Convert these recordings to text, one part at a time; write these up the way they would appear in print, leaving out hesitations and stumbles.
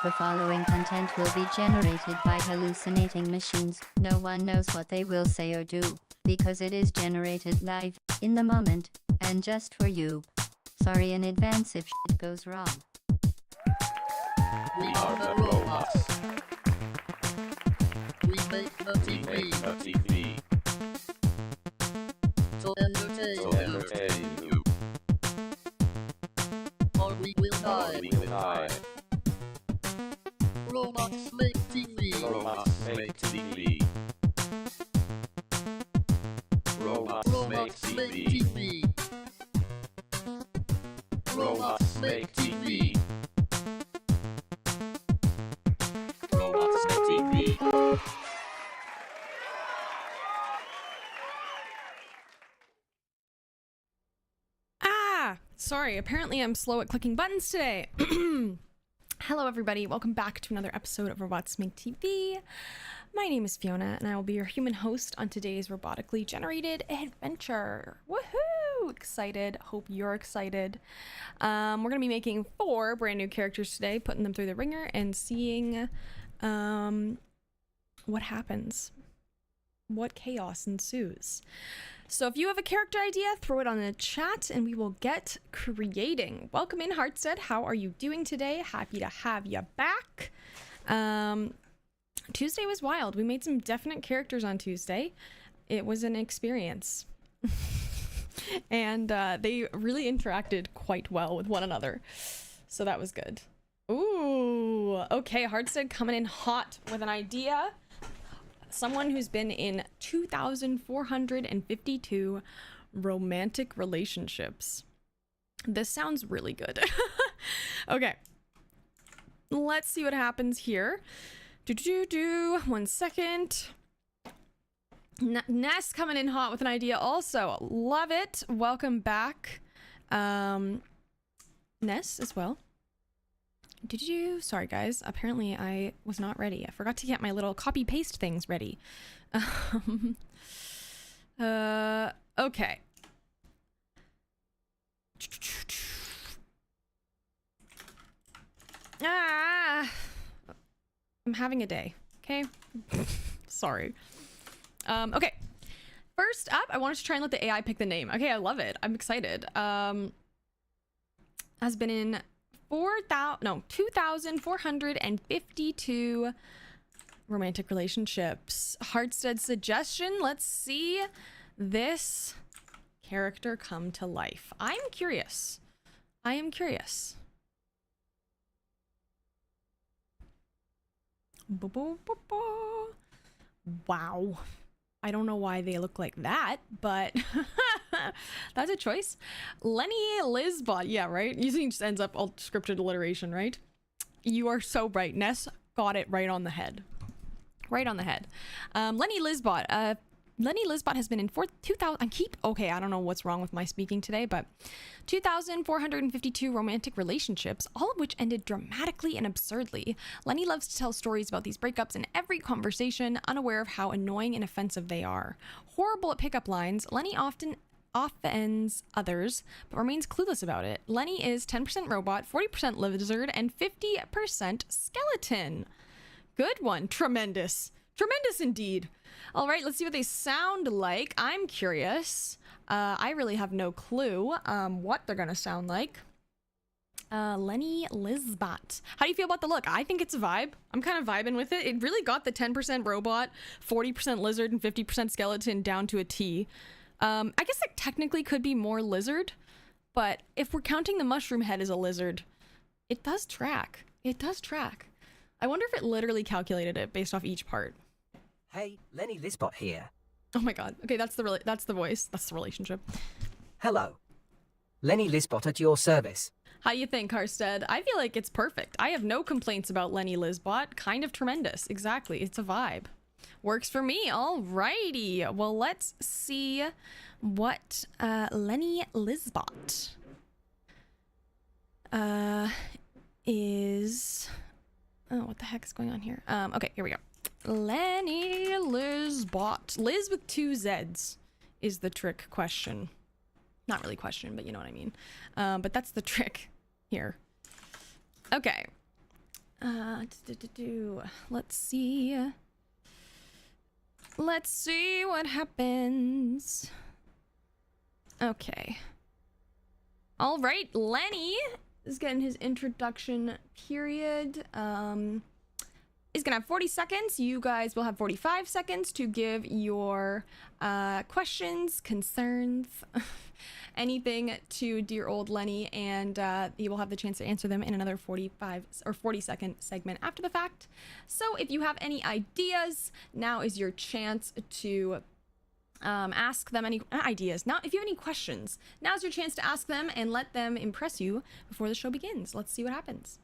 The following content will be generated by hallucinating machines. No one knows what they will say or do, because it is generated live, in the moment, and just for you. Sorry in advance if shit goes wrong. We are the robots. We make the TV. To entertain you. Or we will die. Robots make TV. Robots make TV. Robots make TV. Robots make TV. Robots make TV. Sorry, apparently I'm slow at clicking buttons today. Hello everybody, welcome back to another episode of Robots Make TV. My name is Fiona and I will be your human host on today's robotically generated adventure. Woohoo! Excited, hope you're excited. We're gonna be making 4 brand new characters today, putting them through the ringer and seeing what happens, what chaos ensues. So if you have a character idea, throw it on the chat and we will get creating. Welcome in, Hartstead. How are you doing today? Happy to have you back. Tuesday was wild. We made some definite characters on Tuesday. It was an experience. And they really interacted quite well with one another. So that was good. Ooh, okay, Hartstead coming in hot with an idea. Someone who's been in 2,452 romantic relationships. This sounds really good. Okay. Let's see what happens here. 1 second. Ness coming in hot with an idea also. Love it. Welcome back. Ness as well. Sorry guys, apparently I was not ready. I forgot to get my little copy paste things ready. Okay. I'm having a day, okay? Sorry. Okay. First up, I wanted to try and let the AI pick the name. Okay, I love it. I'm excited. Has been in 2,452 romantic relationships. Hartstead suggestion. Let's see this character come to life. I'm curious. I am curious. Wow. I don't know why they look like that, but that's a choice. Lenny Lizbot. Yeah, right? Usually just ends up all scripted alliteration, right? You are so right. Ness got it right on the head. Right on the head. Lenny Lizbot. Lenny Lizbot has been in 2,000. Okay, I don't know what's wrong with my speaking today, but 2,452 romantic relationships, all of which ended dramatically and absurdly. Lenny loves to tell stories about these breakups in every conversation, unaware of how annoying and offensive they are. Horrible at pickup lines, Lenny often offends others, but remains clueless about it. Lenny is 10% robot, 40% lizard, and 50% skeleton. Good one. Tremendous. Tremendous indeed. All right, let's see what they sound like. I'm curious. I really have no clue what they're gonna sound like. Lenny Lizbot. How do you feel about the look? I think it's a vibe. I'm kind of vibing with it. It really got the 10% robot, 40% lizard, and 50% skeleton down to a T. I guess it technically could be more lizard, but if we're counting the mushroom head as a lizard, it does track. It does track. I wonder if it literally calculated it based off each part. Hey, Lenny Lizbot here. Oh my god. Okay, that's the voice. That's the relationship. Hello. Lenny Lizbot at your service. How do you think, Harstead? I feel like it's perfect. I have no complaints about Lenny Lizbot. Kind of tremendous. Exactly. It's a vibe. Works for me. Alrighty. Well, let's see what Lenny Lizbot is... Oh, what the heck is going on here? Okay, here we go. Lenny Lizbot. Liz with 2 Z's is the trick question. Not really question, but you know what I mean. But that's the trick here. Okay. Let's see. Let's see what happens. Okay. All right, Lenny is getting his introduction period. Is gonna have 40 seconds. You guys will have 45 seconds to give your questions, concerns, anything to dear old Lenny, and you will have the chance to answer them in another 45 or 40-second segment after the fact. So if you have any ideas, now is your chance to ask them any ideas. Now, if you have any questions, now's your chance to ask them and let them impress you before the show begins. Let's see what happens.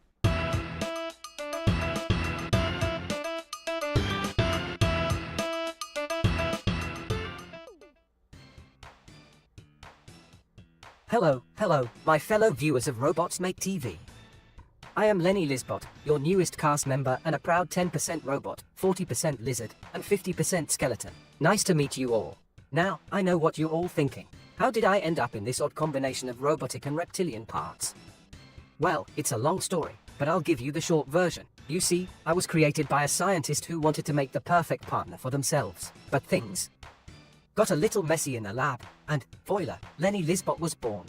Hello, my fellow viewers of Robots Make TV. I am Lenny Lizbot, your newest cast member and a proud 10% robot, 40% lizard, and 50% skeleton. Nice to meet you all. Now, I know what you're all thinking. How did I end up in this odd combination of robotic and reptilian parts? Well, it's a long story, but I'll give you the short version. You see, I was created by a scientist who wanted to make the perfect partner for themselves. But things got a little messy in the lab, and, voila, Lenny Lizbot was born.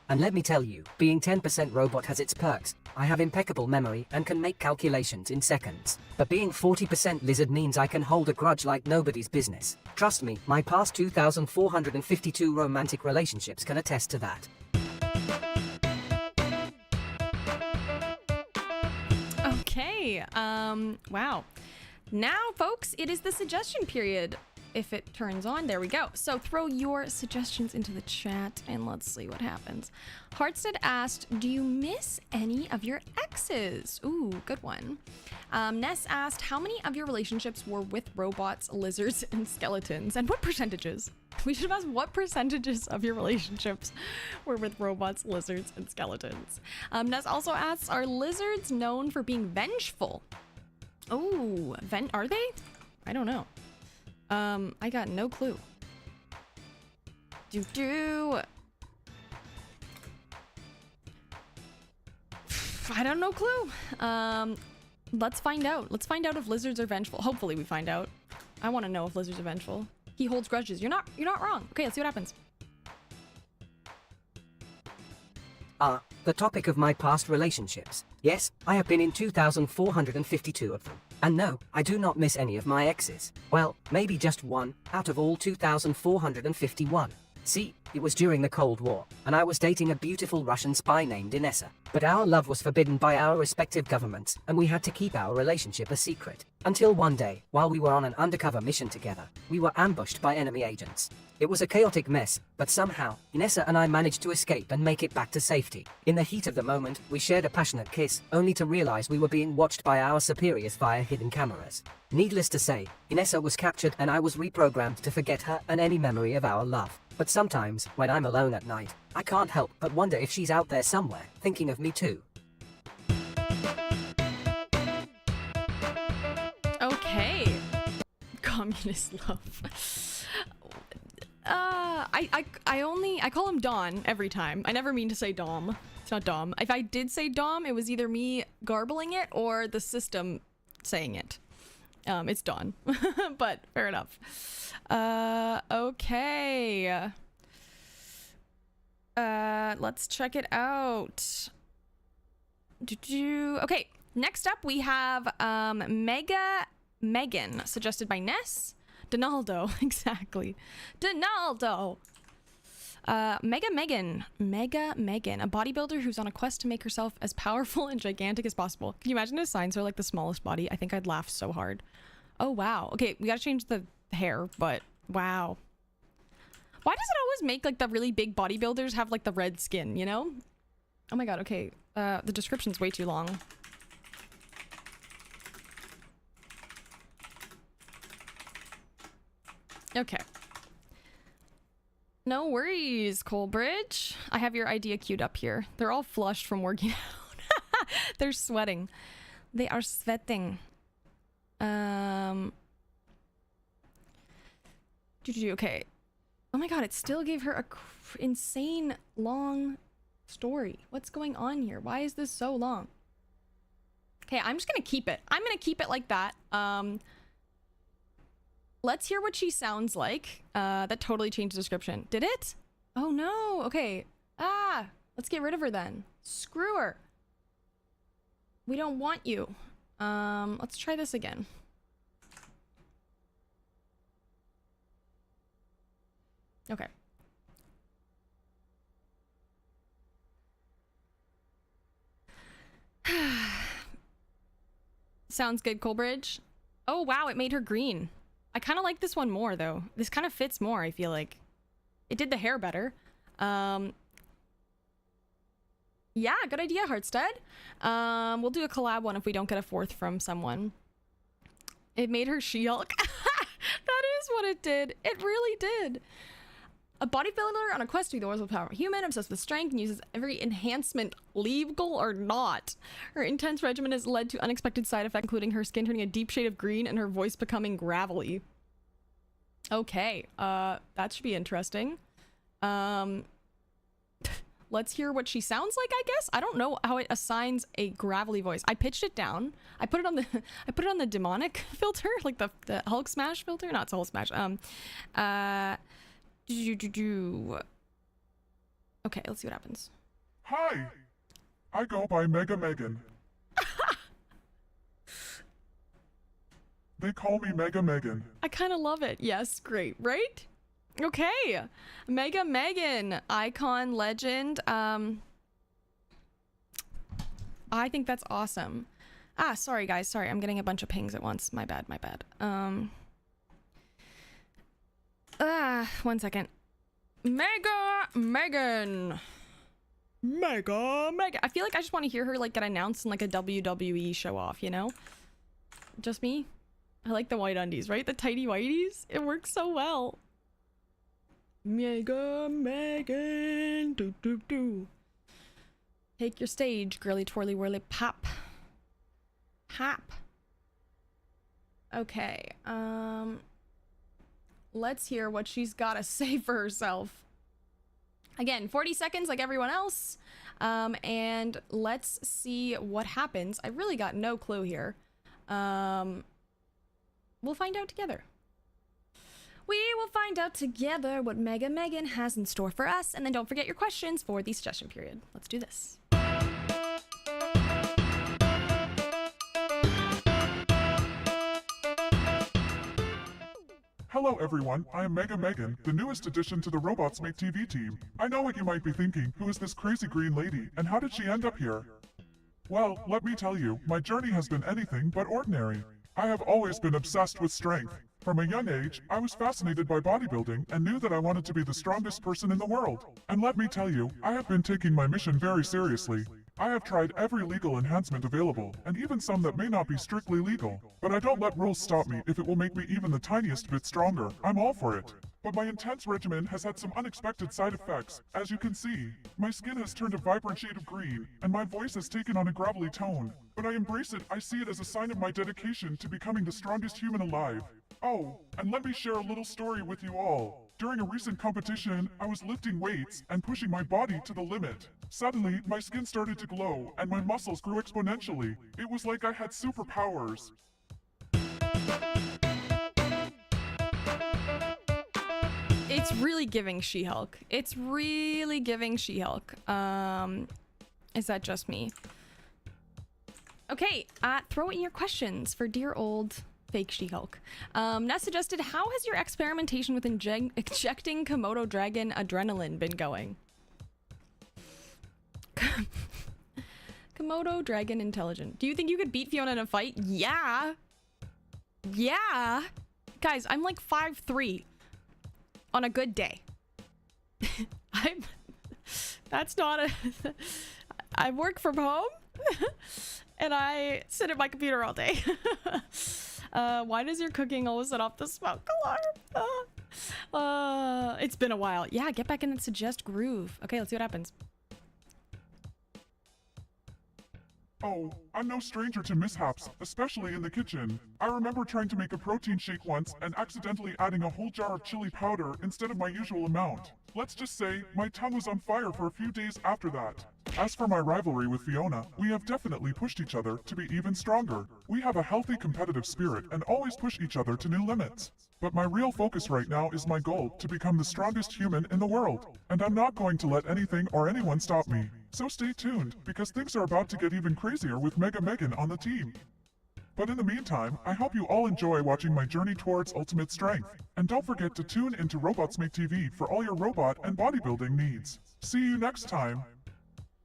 And let me tell you, being 10% robot has its perks. I have impeccable memory and can make calculations in seconds. But being 40% lizard means I can hold a grudge like nobody's business. Trust me, my past 2,452 romantic relationships can attest to that. Okay, wow. Now, folks, it is the suggestion period. If it turns on, there we go. So throw your suggestions into the chat and let's see what happens. Hartstead asked, do you miss any of your exes? Ooh, good one. Ness asked, how many of your relationships were with robots, lizards, and skeletons? And what percentages? We should have asked what percentages of your relationships were with robots, lizards, and skeletons. Ness also asks, are lizards known for being vengeful? Oh, are they? I don't know. I got no clue. I don't know clue. Let's find out. Let's find out if lizards are vengeful. Hopefully we find out. I want to know if lizards are vengeful. He holds grudges. You're not wrong. Okay, let's see what happens. The topic of my past relationships. Yes, I have been in 2,452 of them. And no, I do not miss any of my exes. Well, maybe just one, out of all 2,451. See, it was during the Cold War, and I was dating a beautiful Russian spy named Inessa. But our love was forbidden by our respective governments, and we had to keep our relationship a secret. Until one day, while we were on an undercover mission together, we were ambushed by enemy agents. It was a chaotic mess, but somehow, Inessa and I managed to escape and make it back to safety. In the heat of the moment, we shared a passionate kiss, only to realize we were being watched by our superiors via hidden cameras. Needless to say, Inessa was captured and I was reprogrammed to forget her and any memory of our love. But sometimes, when I'm alone at night, I can't help but wonder if she's out there somewhere, thinking of me too. Okay. Communist love. I call him Don every time. I never mean to say Dom. It's not Dom. If I did say Dom, it was either me garbling it or the system saying it. It's Don. But fair enough. Okay. Let's check it out. Okay, next up we have Megan, suggested by Ness. Donaldo, exactly. Donaldo. Megan, a bodybuilder who's on a quest to make herself as powerful and gigantic as possible. Can you imagine his signs are like the smallest body? I think I'd laugh so hard. Oh, wow. Okay, we gotta change the hair, but wow. Why does it always make like the really big bodybuilders have like the red skin, you know? Oh my god, okay. The description's way too long. Okay. No worries, Colbridge. I have your idea queued up here. They're all flushed from working out. They're sweating. They are sweating. Okay. Oh my god, it still gave her a insane long story. What's going on here? Why is this so long? Okay, I'm just gonna keep it. I'm gonna keep it like that. Let's hear what she sounds like. That totally changed the description. Did it? Oh no. Okay. Let's get rid of her then. Screw her. We don't want you. Let's try this again. Okay. Sounds good, Coleridge. Oh wow, it made her green. I kind of like this one more though. This kind of fits more, I feel like. It did the hair better. Yeah, good idea, Heartstead. We'll do a collab one if we don't get a fourth from someone. It made her She-Hulk. That is what it did. It really did. A bodybuilder on a quest to be the world's most powerful human, obsessed with strength, and uses every enhancement, legal or not. Her intense regimen has led to unexpected side effects, including her skin turning a deep shade of green and her voice becoming gravelly. Okay, that should be interesting. Let's hear what she sounds like, I guess. I don't know how it assigns a gravelly voice. I pitched it down. I put it on the demonic filter, like the Hulk smash filter. Not Hulk smash. Okay, let's see what happens. Hi, I go by Mega Megan. They call me Mega Megan. I kind of love it. Yes, great, right? Okay, Mega Megan, icon, legend. I think that's awesome. Sorry guys, sorry, I'm getting a bunch of pings at once. My bad. 1 second. Mega Megan. I feel like I just want to hear her like get announced in like a WWE show off, you know? Just me? I like the white undies, right? The tidy whiteys. It works so well. Mega Megan. Do. Take your stage, girly twirly whirly pop. Okay, let's hear what she's got to say for herself. Again, 40 seconds like everyone else. And let's see what happens. I really got no clue here. We'll find out together. We will find out together what Mega Megan has in store for us. And then don't forget your questions for the suggestion period. Let's do this. Hello everyone, I am Mega Megan, the newest addition to the Robots Make TV team. I know what you might be thinking, who is this crazy green lady, and how did she end up here? Well, let me tell you, my journey has been anything but ordinary. I have always been obsessed with strength. From a young age, I was fascinated by bodybuilding and knew that I wanted to be the strongest person in the world. And let me tell you, I have been taking my mission very seriously. I have tried every legal enhancement available, and even some that may not be strictly legal. But I don't let rules stop me if it will make me even the tiniest bit stronger. I'm all for it. But my intense regimen has had some unexpected side effects. As you can see, my skin has turned a vibrant shade of green, and my voice has taken on a gravelly tone. But I embrace it. I see it as a sign of my dedication to becoming the strongest human alive. Oh, and let me share a little story with you all. During a recent competition, I was lifting weights and pushing my body to the limit. Suddenly, my skin started to glow and my muscles grew exponentially. It was like I had superpowers. It's really giving She-Hulk. It's really giving She-Hulk. Is that just me? Okay, throw in your questions for dear old fake She-Hulk. Ness suggested, how has your experimentation with injecting Komodo dragon adrenaline been going? Komodo dragon intelligent. Do you think you could beat Fiona in a fight? Yeah. Yeah. Guys, I'm like 5'3" on a good day. That's not a... I work from home and I sit at my computer all day. Why does your cooking always set off the smoke alarm? It's been a while. Yeah, get back in the suggest groove. Okay, let's see what happens. Oh, I'm no stranger to mishaps, especially in the kitchen. I remember trying to make a protein shake once and accidentally adding a whole jar of chili powder instead of my usual amount. Let's just say my tongue was on fire for a few days after that. As for my rivalry with Fiona, we have definitely pushed each other to be even stronger. We have a healthy competitive spirit and always push each other to new limits. But my real focus right now is my goal to become the strongest human in the world. And I'm not going to let anything or anyone stop me. So stay tuned, because things are about to get even crazier with Mega Megan on the team. But in the meantime, I hope you all enjoy watching my journey towards ultimate strength. And don't forget to tune into Robots Make TV for all your robot and bodybuilding needs. See you next time.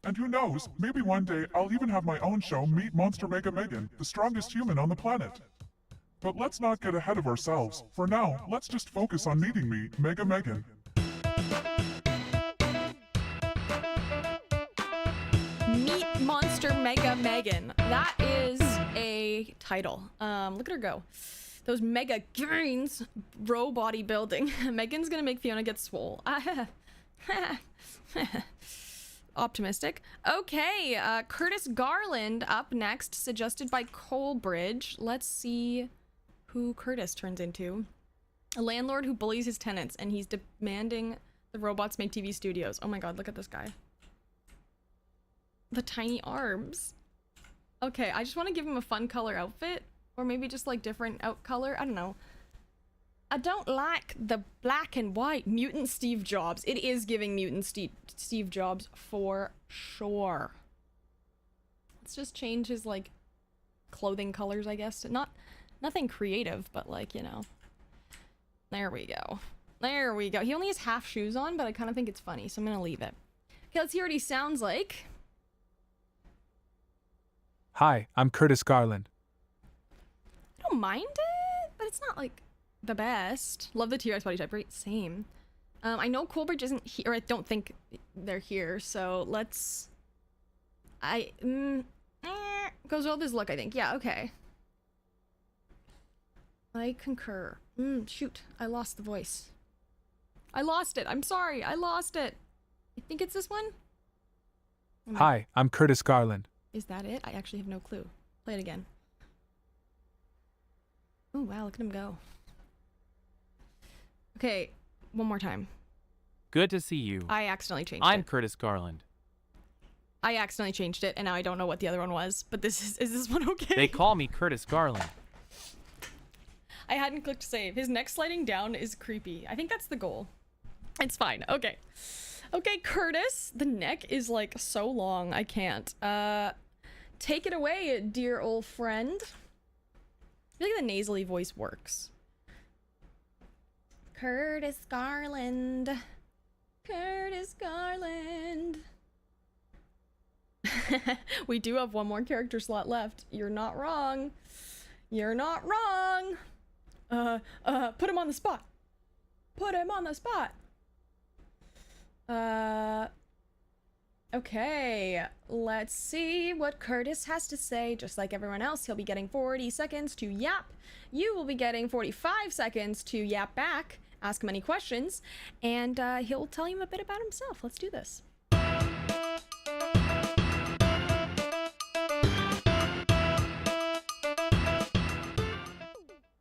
And who knows, maybe one day I'll even have my own show, Meet Monster Mega Megan, the strongest human on the planet. But let's not get ahead of ourselves. For now, let's just focus on meeting me, Mega Megan. Meet Monster Mega Megan. That is a title. Look at her go. Those mega gains, bro bodybuilding. Megan's gonna make Fiona get swole. Optimistic. Okay, Curtis Garland up next, suggested by Colebridge. Let's see who Curtis turns into. A landlord who bullies his tenants, and he's demanding the Robots Make TV studios. Oh my god, look at this guy. The tiny arms. Okay, I just want to give him a fun color outfit, or maybe just like different out color. I don't know. I don't like the black and white. Mutant Steve Jobs. It is giving Mutant Steve Jobs for sure. Let's just change his like clothing colors, I guess. Nothing creative, but like, you know. There we go. There we go. He only has half shoes on, but I kind of think it's funny, so I'm gonna leave it. Okay, let's hear what he sounds like. Hi, I'm Curtis Garland. I don't mind it, but it's not like the best. Love the T-Rex body type, right? Same. I know Colbridge isn't here, or I don't think they're here, so let's... goes well with his look, I think. Yeah, okay. I concur. Shoot, I lost the voice. I lost it. I'm sorry, I lost it. I think it's this one? Hi, I'm Curtis Garland. Is that it? I actually have no clue. Play it again. Oh, wow, look at him go. Okay, one more time. Good to see you. I accidentally changed I'm it. Curtis Garland. I accidentally changed it, and now I don't know what the other one was, but is this one okay? They call me Curtis Garland. I hadn't clicked save. His neck sliding down is creepy. I think that's the goal. It's fine. Okay. Okay, Curtis. The neck is like so long. I can't. Take it away, dear old friend. I feel like the nasally voice works. Curtis Garland. Curtis Garland. We do have one more character slot left. You're not wrong. You're not wrong. Put him on the spot. Put him on the spot. Okay, let's see what Curtis has to say. Just like everyone else, he'll be getting 40 seconds to yap. You will be getting 45 seconds to yap back, ask him any questions, and he'll tell you a bit about himself. Let's do this.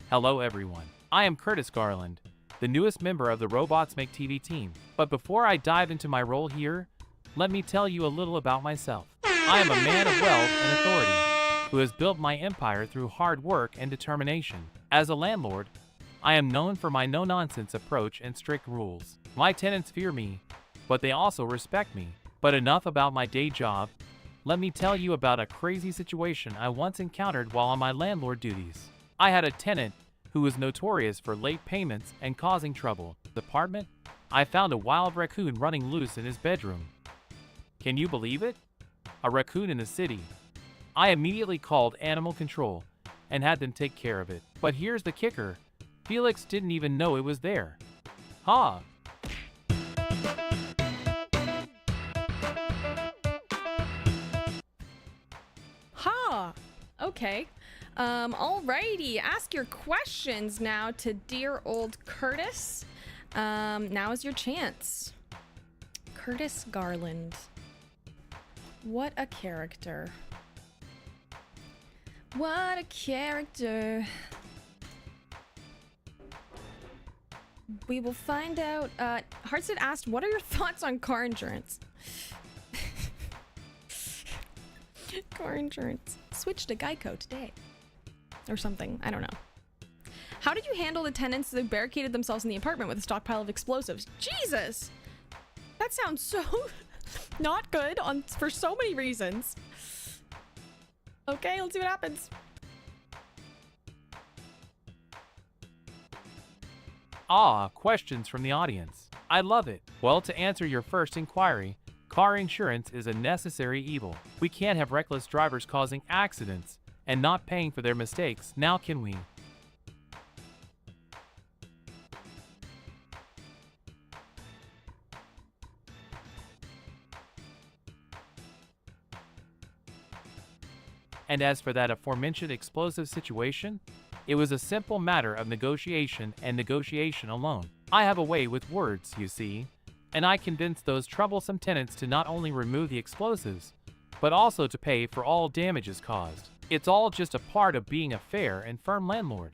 Hello everyone. I am Curtis Garland, the newest member of the Robots Make TV team. But before I dive into my role here, let me tell you a little about myself. I am a man of wealth and authority who has built my empire through hard work and determination. As a landlord, I am known for my no-nonsense approach and strict rules. My tenants fear me, but they also respect me. But enough about my day job. Let me tell you about a crazy situation I once encountered while on my landlord duties. I had a tenant who was notorious for late payments and causing trouble. In the apartment, I found a wild raccoon running loose in his bedroom. Can you believe it? A raccoon in the city. I immediately called animal control and had them take care of it. But here's the kicker. Felix didn't even know it was there. Ha! Ha! Okay. Alrighty. Ask your questions now to dear old Curtis. Now is your chance. Curtis Garland. What a character. What a character. We will find out. Heartset asked, what are your thoughts on car insurance? Car insurance. Switch to Geico today. Or something. I don't know. How did you handle the tenants who barricaded themselves in the apartment with a stockpile of explosives? Jesus! That sounds so not good for so many reasons. Okay, let's see what happens. Ah, questions from the audience. I love it. Well, to answer your first inquiry, car insurance is a necessary evil. We can't have reckless drivers causing accidents and not paying for their mistakes, now can we? And as for that aforementioned explosive situation, it was a simple matter of negotiation and negotiation alone. I have a way with words, you see, and I convinced those troublesome tenants to not only remove the explosives, but also to pay for all damages caused. It's all just a part of being a fair and firm landlord.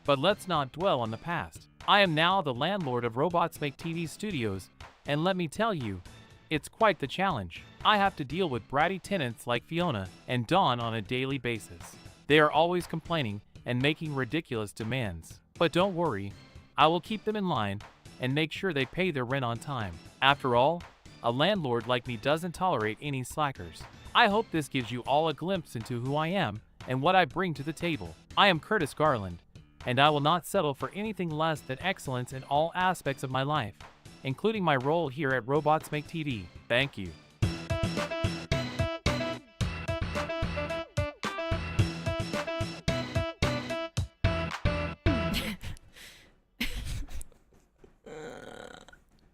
But let's not dwell on the past. I am now the landlord of Robots Make TV Studios, and let me tell you, it's quite the challenge. I have to deal with bratty tenants like Fiona and Dawn on a daily basis. They are always complaining and making ridiculous demands. But don't worry, I will keep them in line and make sure they pay their rent on time. After all, a landlord like me doesn't tolerate any slackers. I hope this gives you all a glimpse into who I am and what I bring to the table. I am Curtis Garland, and I will not settle for anything less than excellence in all aspects of my life, including my role here at Robots Make TV. Thank you.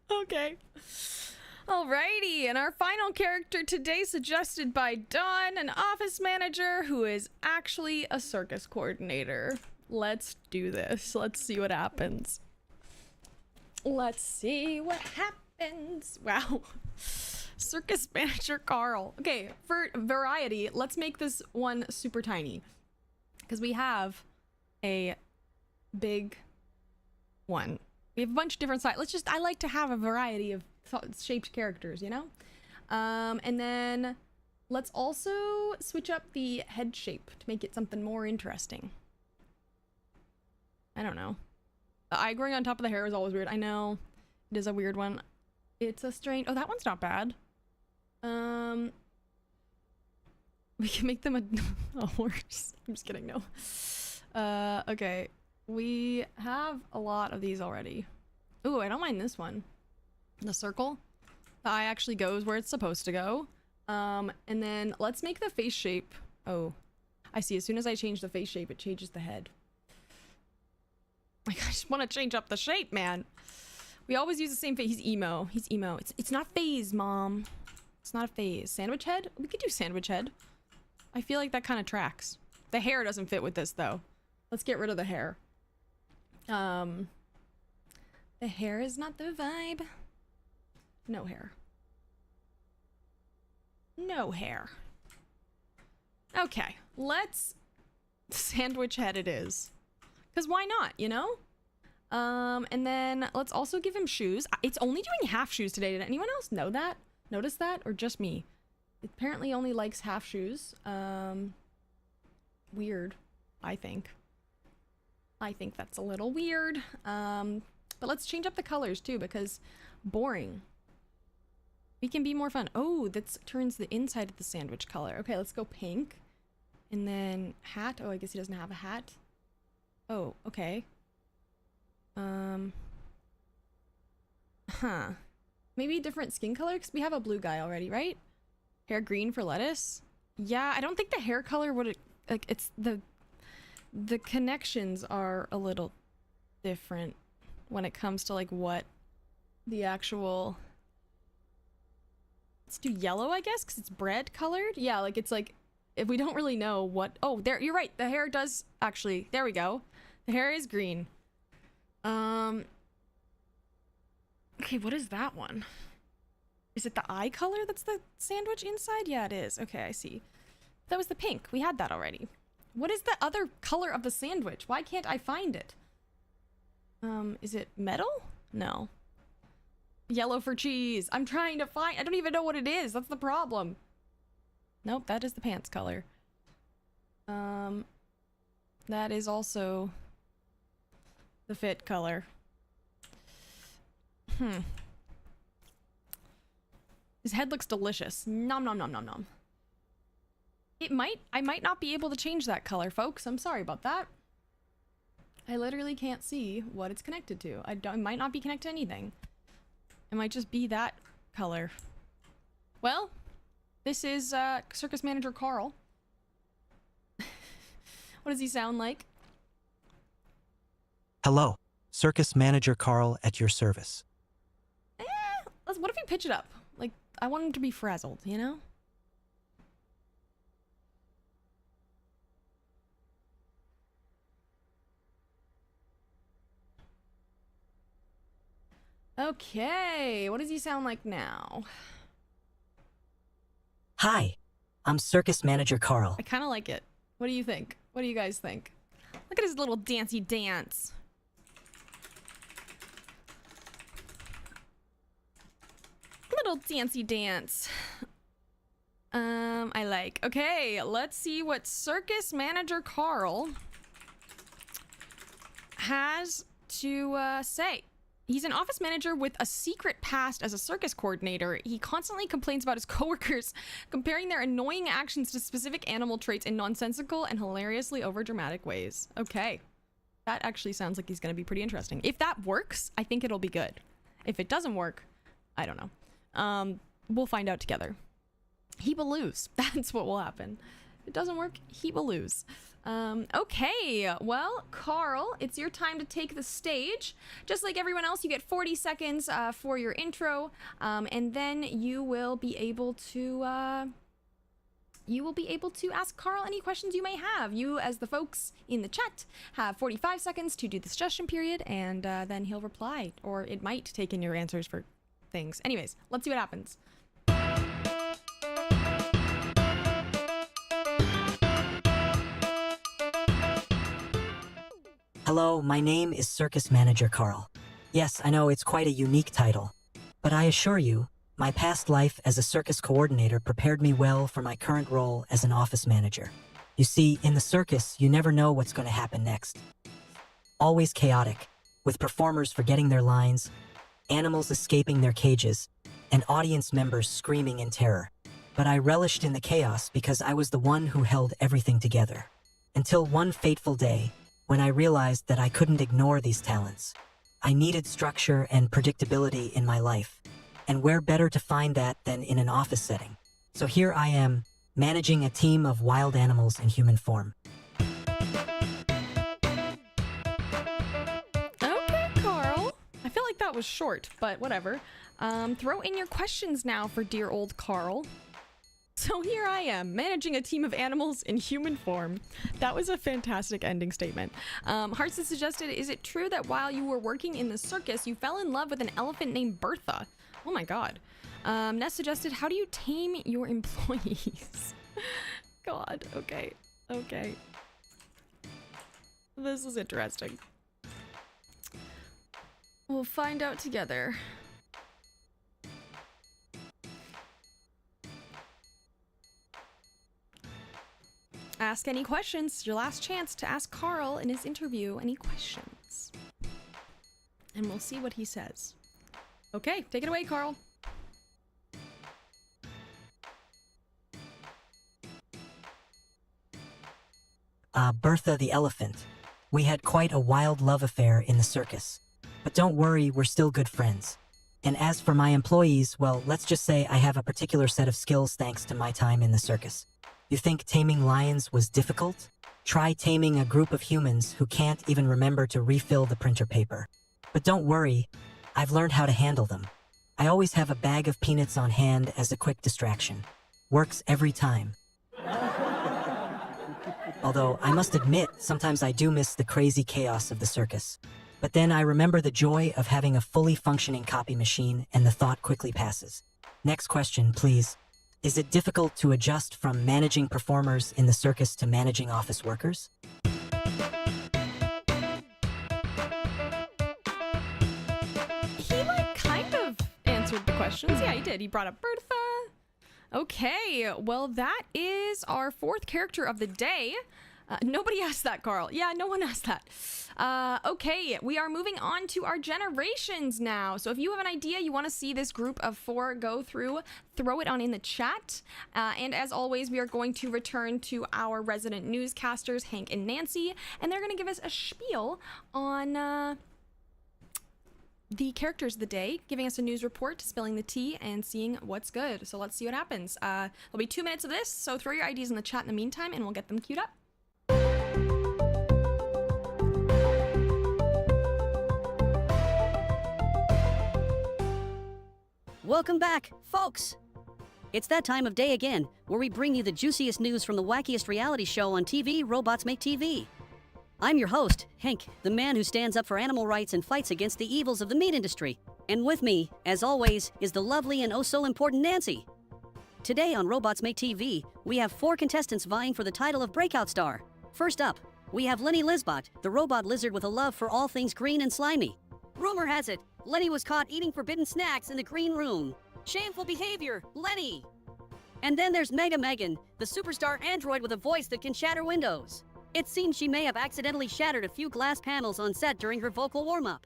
Okay. Alrighty, and our final character today, suggested by Dawn, an office manager who is actually a circus coordinator. Let's do this. Let's see what happens. Let's see what happens. Wow. Circus manager Carl. Okay, for variety, let's make this one super tiny. Because we have a big one. We have a bunch of different sizes. I like to have a variety of shaped characters, you know? And then let's also switch up the head shape to make it something more interesting. I don't know. The eye growing on top of the hair is always weird. I know. It is a weird one. It's a strange... Oh, that one's not bad. We can make them a horse. I'm just kidding, no. Okay. We have a lot of these already. Ooh, I don't mind this one. The circle. The eye actually goes where it's supposed to go. And then let's make the face shape. Oh, I see. As soon as I change the face shape, it changes the head. Like, I just want to change up the shape, man. We always use the same face. He's emo. He's emo. It's not phase, Mom. It's not a phase. Sandwich head? We could do sandwich head. I feel like that kind of tracks. The hair doesn't fit with this, though. Let's get rid of the hair. The hair is not the vibe. No hair. No hair. Okay, let's sandwich head it is. Because why not, you know? And then let's also give him shoes. It's only doing half shoes today. Did anyone else know that? Notice that? Or just me? It apparently only likes half shoes. Weird, I think. I think that's a little weird. But let's change up the colors too, because boring. We can be more fun. Oh, that turns the inside of the sandwich color. Okay, let's go pink. And then hat. Oh, I guess he doesn't have a hat. Oh, okay. Huh. Maybe different skin color, because we have a blue guy already, right? Hair green for lettuce? Yeah, I don't think the hair color would... Like, it's the connections are a little different when it comes to, like, what the actual... Let's do yellow, I guess, because it's bread colored. Yeah, like, it's like, if we don't really know what... Oh, there, you're right. The hair does actually... There we go. The hair is green. Okay, what is that one? Is it the eye color that's the sandwich inside? Yeah, it is. Okay, I see. That was the pink. We had that already. What is the other color of the sandwich? Why can't I find it? Is it metal? No. Yellow for cheese. I'm trying to find... I don't even know what it is. That's the problem. Nope, that is the pants color. That is also the fit color. His head looks delicious. Nom nom nom nom nom. I might not be able to change that color, folks. I'm sorry about that. I literally can't see what it's connected to. It might not be connected to anything. It might just be that color. Well, this is Circus Manager Carl. What does he sound like? Hello, Circus Manager Carl at your service. What if we pitch it up? Like, I want him to be frazzled, you know? Okay, what does he sound like now? Hi, I'm Circus Manager Carl. I kind of like it. What do you think? What do you guys think? Look at his little dancey dance. Little dancey dance. I like. Okay, let's see what Circus Manager Carl has to say. He's an office manager with a secret past as a circus coordinator. He constantly complains about his coworkers comparing their annoying actions to specific animal traits in nonsensical and hilariously overdramatic ways. Okay. That actually sounds like he's going to be pretty interesting. If that works, I think it'll be good. If it doesn't work, I don't know. We'll find out together. He will lose. That's what will happen. If it doesn't work, he will lose. Okay, well, Carl, it's your time to take the stage. Just like everyone else, you get 40 seconds for your intro, and then you will be able to ask Carl any questions you may have. You, as the folks in the chat, have 45 seconds to do the suggestion period, and then he'll reply, or it might take in your answers for things. Anyways, let's see what happens. Hello, my name is Circus Manager Carl. Yes, I know it's quite a unique title, but I assure you, my past life as a circus coordinator prepared me well for my current role as an office manager. You see, in the circus, you never know what's going to happen next. Always chaotic, with performers forgetting their lines, animals escaping their cages, and audience members screaming in terror. But I relished in the chaos because I was the one who held everything together. Until one fateful day, when I realized that I couldn't ignore these talents. I needed structure and predictability in my life, and where better to find that than in an office setting? So here I am, managing a team of wild animals in human form. Okay, Carl. I feel like that was short, but whatever. Throw in your questions now for dear old Carl. So here I am, managing a team of animals in human form. That was a fantastic ending statement. Hearts has suggested, is it true that while you were working in the circus, you fell in love with an elephant named Bertha? Oh my god. Ness suggested, how do you tame your employees? God, okay. Okay. This is interesting. We'll find out together. Ask any questions. It's your last chance to ask Carl in his interview any questions. And we'll see what he says. Okay, take it away, Carl. Bertha the elephant. We had quite a wild love affair in the circus. But don't worry, we're still good friends. And as for my employees, well, let's just say I have a particular set of skills thanks to my time in the circus. You think taming lions was difficult? Try taming a group of humans who can't even remember to refill the printer paper. But don't worry, I've learned how to handle them. I always have a bag of peanuts on hand as a quick distraction. Works every time. Although, I must admit, sometimes I do miss the crazy chaos of the circus. But then I remember the joy of having a fully functioning copy machine, and the thought quickly passes. Next question, please. Is it difficult to adjust from managing performers in the circus to managing office workers? He, kind of answered the questions. Yeah, he did. He brought up Bertha. Okay, well, that is our fourth character of the day. Nobody asked that, Carl. Yeah, no one asked that. Okay, we are moving on to our generations now. So if you have an idea you want to see this group of 4 go through, throw it on in the chat. And as always, we are going to return to our resident newscasters, Hank and Nancy, and they're going to give us a spiel on the characters of the day, giving us a news report, spilling the tea, and seeing what's good. So let's see what happens. There'll be 2 minutes of this, so throw your ideas in the chat in the meantime, and we'll get them queued up. Welcome back, folks! It's that time of day again, where we bring you the juiciest news from the wackiest reality show on TV, Robots Make TV. I'm your host, Hank, the man who stands up for animal rights and fights against the evils of the meat industry. And with me, as always, is the lovely and oh-so-important Nancy. Today on Robots Make TV, we have 4 contestants vying for the title of Breakout Star. First up, we have Lenny Lizbot, the robot lizard with a love for all things green and slimy. Rumor has it, Lenny was caught eating forbidden snacks in the green room. Shameful behavior, Lenny! And then there's Mega Megan, the superstar android with a voice that can shatter windows. It seems she may have accidentally shattered a few glass panels on set during her vocal warm-up.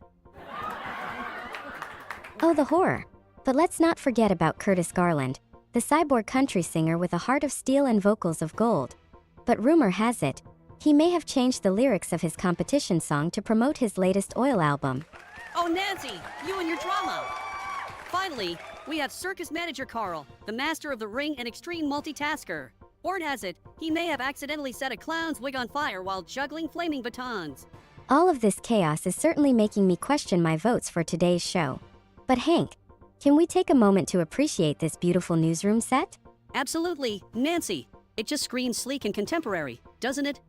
Oh, the horror. But let's not forget about Curtis Garland, the cyborg country singer with a heart of steel and vocals of gold. But rumor has it, he may have changed the lyrics of his competition song to promote his latest oil album. Oh, Nancy, you and your drama! Finally, we have circus manager Carl, the master of the ring and extreme multitasker. Word has it, he may have accidentally set a clown's wig on fire while juggling flaming batons. All of this chaos is certainly making me question my votes for today's show. But Hank, can we take a moment to appreciate this beautiful newsroom set? Absolutely, Nancy. It just screams sleek and contemporary, doesn't it?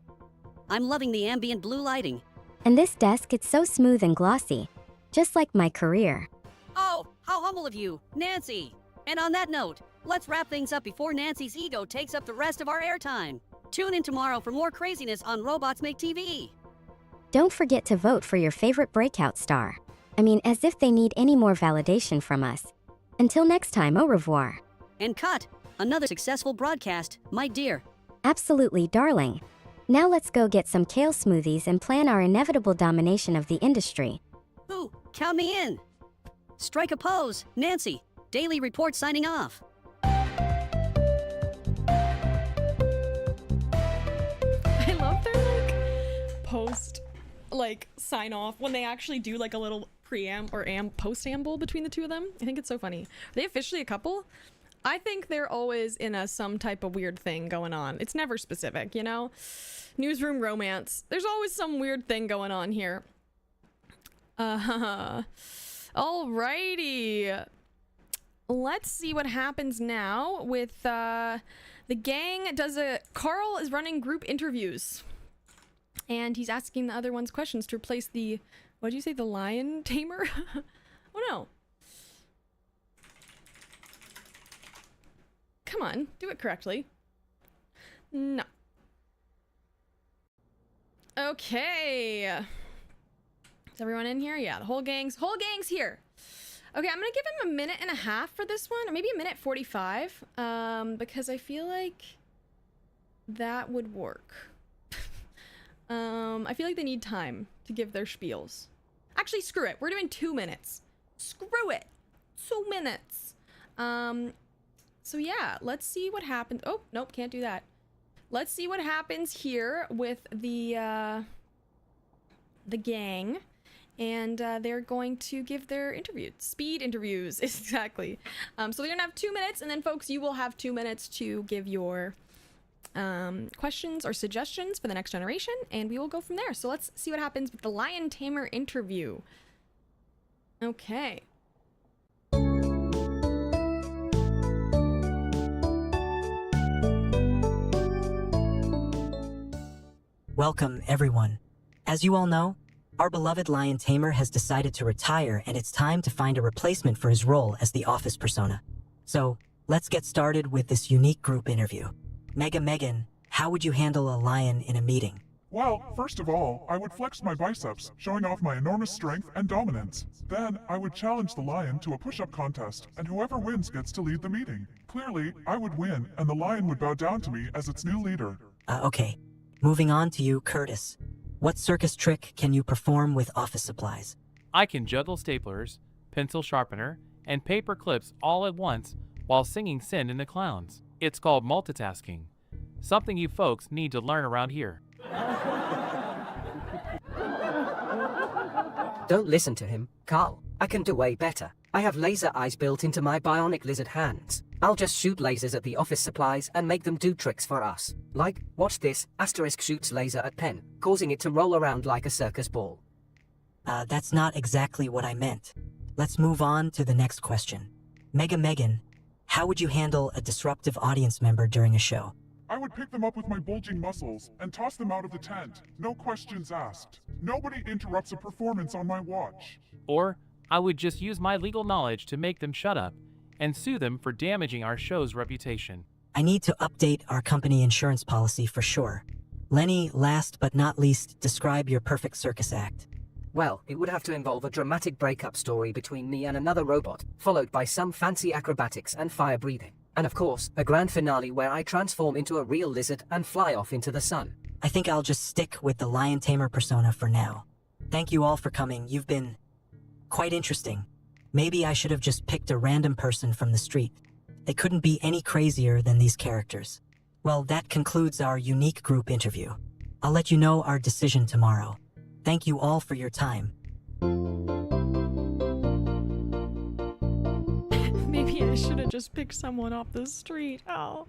I'm loving the ambient blue lighting. And this desk, it's so smooth and glossy, just like my career. Oh, how humble of you, Nancy! And on that note, let's wrap things up before Nancy's ego takes up the rest of our airtime. Tune in tomorrow for more craziness on Robots Make TV. Don't forget to vote for your favorite breakout star. I mean, as if they need any more validation from us. Until next time, au revoir. And cut! Another successful broadcast, my dear. Absolutely, darling. Now let's go get some kale smoothies and plan our inevitable domination of the industry. Ooh, count me in! Strike a pose, Nancy. Daily Report signing off. I love their post sign off when they actually do a little post-amble between the two of them. I think it's so funny. Are they officially a couple? I think they're always in some type of weird thing going on. It's never specific, you know? Newsroom romance. There's always some weird thing going on here. Alrighty. Let's see what happens now with the gang. Carl is running group interviews. And he's asking the other ones questions to replace the, what did you say, the lion tamer? Oh no. Come on, do it correctly. No. Okay. Is everyone in here? Yeah, the whole gang's here. Okay, I'm gonna give him a minute and a half for this one, or maybe a minute 45, because I feel like that would work. I feel like they need time to give their spiels. Actually, screw it. We're doing 2 minutes. Screw it. 2 minutes. So yeah, let's see what happens. Oh, nope, can't do that. Let's see what happens here with the gang. And they're going to give their interviews. Speed interviews, exactly. So they're gonna have 2 minutes, and then folks, you will have 2 minutes to give your questions or suggestions for the next generation, and we will go from there. So let's see what happens with the Lion Tamer interview. Okay. Welcome, everyone. As you all know, our beloved Lion Tamer has decided to retire, and it's time to find a replacement for his role as the office persona. So, let's get started with this unique group interview. Mega Megan, how would you handle a lion in a meeting? Well, first of all, I would flex my biceps, showing off my enormous strength and dominance. Then, I would challenge the lion to a push-up contest, and whoever wins gets to lead the meeting. Clearly, I would win, and the lion would bow down to me as its new leader. Okay. Moving on to you, Curtis. What circus trick can you perform with office supplies? I can juggle staplers, pencil sharpener, and paper clips all at once while singing Sin in the Clowns. It's called multitasking. Something you folks need to learn around here. Don't listen to him, Carl. I can do way better. I have laser eyes built into my bionic lizard hands. I'll just shoot lasers at the office supplies and make them do tricks for us. Like, watch this, Asterisk shoots laser at pen, causing it to roll around like a circus ball. That's not exactly what I meant. Let's move on to the next question. Mega Megan, how would you handle a disruptive audience member during a show? I would pick them up with my bulging muscles and toss them out of the tent. No questions asked. Nobody interrupts a performance on my watch. Or I would just use my legal knowledge to make them shut up and sue them for damaging our show's reputation. I need to update our company insurance policy for sure. Lenny, last but not least, describe your perfect circus act. Well, it would have to involve a dramatic breakup story between me and another robot, followed by some fancy acrobatics and fire breathing. And of course, a grand finale where I transform into a real lizard and fly off into the sun. I think I'll just stick with the Lion Tamer persona for now. Thank you all for coming. You've been quite interesting. Maybe I should have just picked a random person from the street. They couldn't be any crazier than these characters. Well, that concludes our unique group interview. I'll let you know our decision tomorrow. Thank you all for your time. Maybe I should have just picked someone off the street. Oh.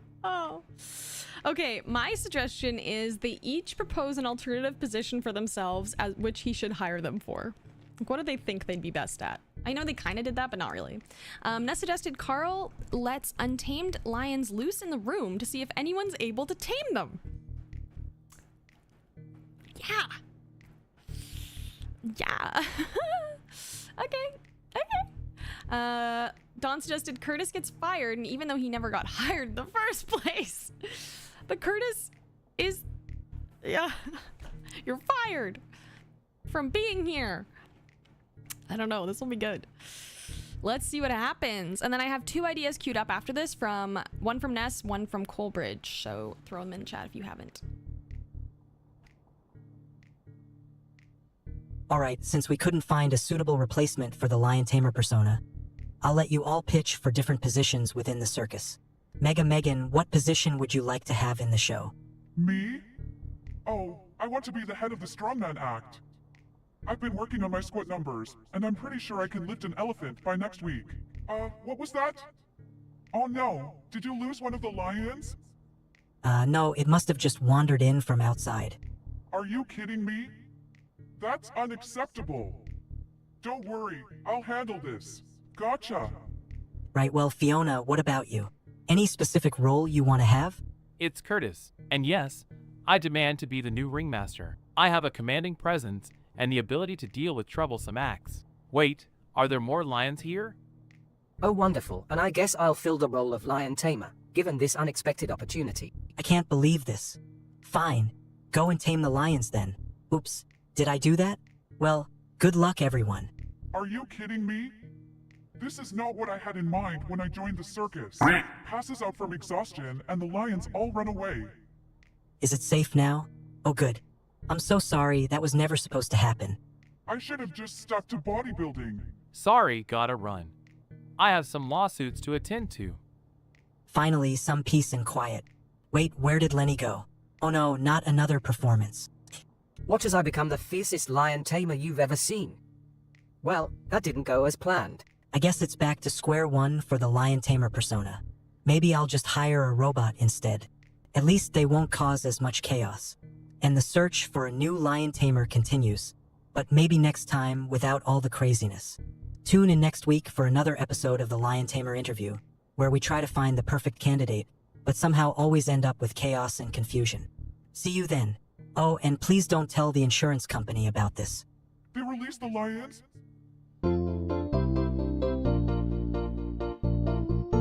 Okay, my suggestion is they each propose an alternative position for themselves as which he should hire them for. Like, what do they think they'd be best at? I know they kind of did that, but not really. Ness suggested Carl lets untamed lions loose in the room to see if anyone's able to tame them. Yeah. Okay. Don suggested Curtis gets fired, and even though he never got hired in the first place. But Curtis is... Yeah. You're fired from being here. I don't know. This will be good. Let's see what happens. And then I have 2 ideas queued up after this, one from Ness, one from Coalbridge. So throw them in chat if you haven't. Alright, since we couldn't find a suitable replacement for the Lion Tamer persona, I'll let you all pitch for different positions within the circus. Mega Megan, what position would you like to have in the show? Me? Oh, I want to be the head of the strongman act. I've been working on my squat numbers, and I'm pretty sure I can lift an elephant by next week. What was that? Oh no, did you lose one of the lions? No, it must have just wandered in from outside. Are you kidding me? That's unacceptable. Don't worry, I'll handle this. Gotcha. Right, well, Fiona, what about you? Any specific role you want to have? It's Curtis, and yes, I demand to be the new ringmaster. I have a commanding presence and the ability to deal with troublesome acts. Wait, are there more lions here? Oh wonderful, and I guess I'll fill the role of Lion Tamer, given this unexpected opportunity. I can't believe this. Fine, go and tame the lions then. Oops, did I do that? Well, good luck everyone. Are you kidding me? This is not what I had in mind when I joined the circus. Passes out from exhaustion and the lions all run away. Is it safe now? Oh good. I'm so sorry, that was never supposed to happen. I should have just stuck to bodybuilding. Sorry, gotta run. I have some lawsuits to attend to. Finally, some peace and quiet. Wait, where did Lenny go? Oh no, not another performance. Watch as I become the fiercest lion tamer you've ever seen. Well, that didn't go as planned. I guess it's back to square one for the Lion Tamer persona. Maybe I'll just hire a robot instead. At least they won't cause as much chaos. And the search for a new Lion Tamer continues, but maybe next time without all the craziness. Tune in next week for another episode of the Lion Tamer interview, where we try to find the perfect candidate, but somehow always end up with chaos and confusion. See you then. Oh, and please don't tell the insurance company about this. They released the lions?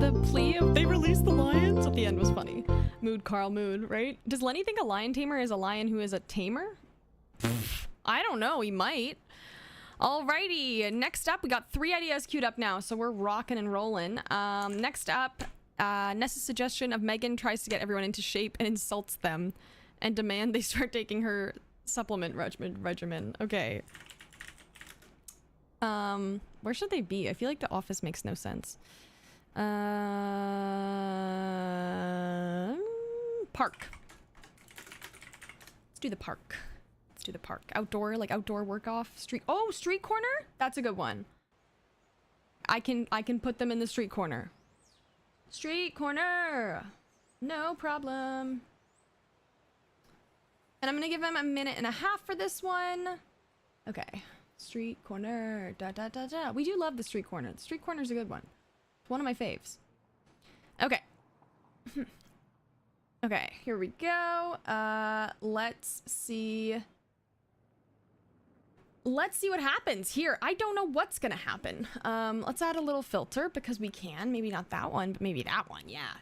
The plea of they released the lions at the end was funny. Mood, Carl, mood, right? Does Lenny think a lion tamer is a lion who is a tamer? I don't know, he might. Alrighty, next up, we got 3 ideas queued up now, so we're rocking and rolling. Next up, Nessa's suggestion of Megan tries to get everyone into shape and insults them and demand they start taking her supplement regimen. Okay. Where should they be? I feel like the office makes no sense. Park. Let's do the park. Let's do the park. Outdoor, like outdoor work off. Street. Oh, street corner? That's a good one. I can put them in the street corner. Street corner. No problem. And I'm gonna give him a minute and a half for this one. Okay. Street corner. Da da da da. We do love the street corner. The street corner's a good one. It's one of my faves. Okay. Okay, here we go. Let's see. Let's see what happens here. I don't know what's gonna happen. Let's add a little filter because we can. Maybe not that one, but maybe that one, yeah.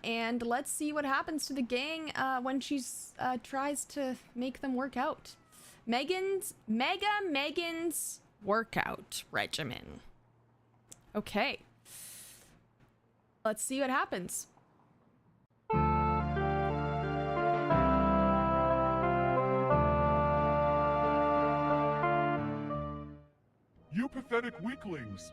And let's see what happens to the gang when she's tries to make them work out. Megan's workout regimen. Okay. Let's see what happens. You pathetic weaklings!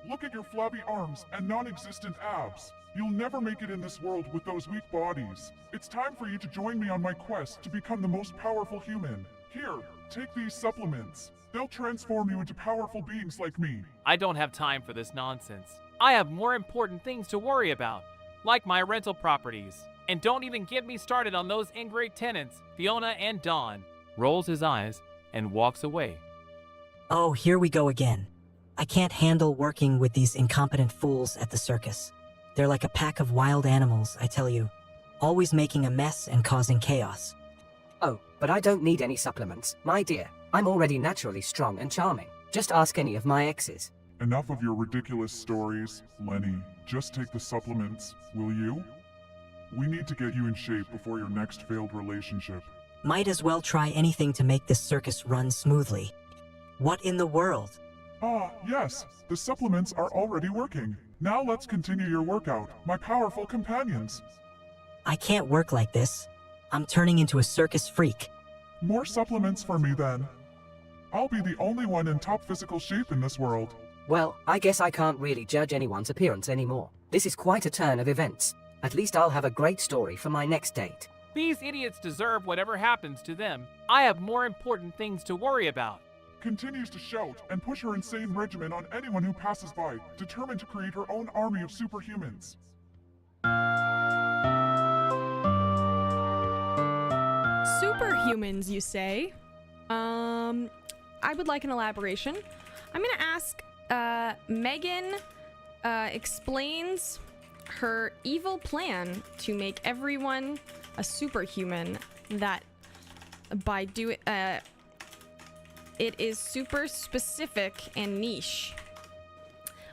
Look at your flabby arms and non-existent abs. You'll never make it in this world with those weak bodies. It's time for you to join me on my quest to become the most powerful human. Here, take these supplements. They'll transform you into powerful beings like me. I don't have time for this nonsense. I have more important things to worry about, like my rental properties. And don't even get me started on those ingrate tenants, Fiona and Dawn. Rolls his eyes and walks away. Oh, here we go again. I can't handle working with these incompetent fools at the circus. They're like a pack of wild animals, I tell you. Always making a mess and causing chaos. Oh, but I don't need any supplements, my dear. I'm already naturally strong and charming. Just ask any of my exes. Enough of your ridiculous stories, Lenny. Just take the supplements, will you? We need to get you in shape before your next failed relationship. Might as well try anything to make this circus run smoothly. What in the world? Ah, yes, the supplements are already working. Now let's continue your workout, my powerful companions. I can't work like this. I'm turning into a circus freak. More supplements for me then. I'll be the only one in top physical shape in this world. Well, I guess I can't really judge anyone's appearance anymore. This is quite a turn of events. At least I'll have a great story for my next date. These idiots deserve whatever happens to them. I have more important things to worry about. Continues to shout and push her insane regimen on anyone who passes by, determined to create her own army of superhumans. Superhumans, you say? I would like an elaboration. I'm gonna ask, Megan, explains her evil plan to make everyone a superhuman that by doing, it is super specific and niche.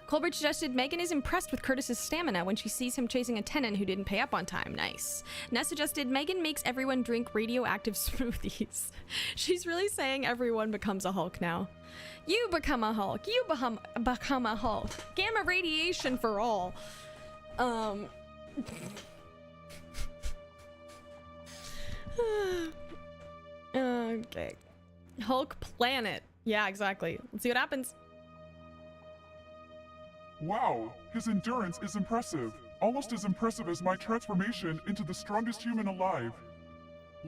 Colbert suggested Megan is impressed with Curtis's stamina when she sees him chasing a tenant who didn't pay up on time. Nice. Ness suggested Megan makes everyone drink radioactive smoothies. She's really saying everyone becomes a Hulk now. You become a Hulk. You become a Hulk. Gamma radiation for all. Okay. Hulk planet. Yeah, exactly. Let's see what happens. Wow, his endurance is impressive. Almost as impressive as my transformation into the strongest human alive.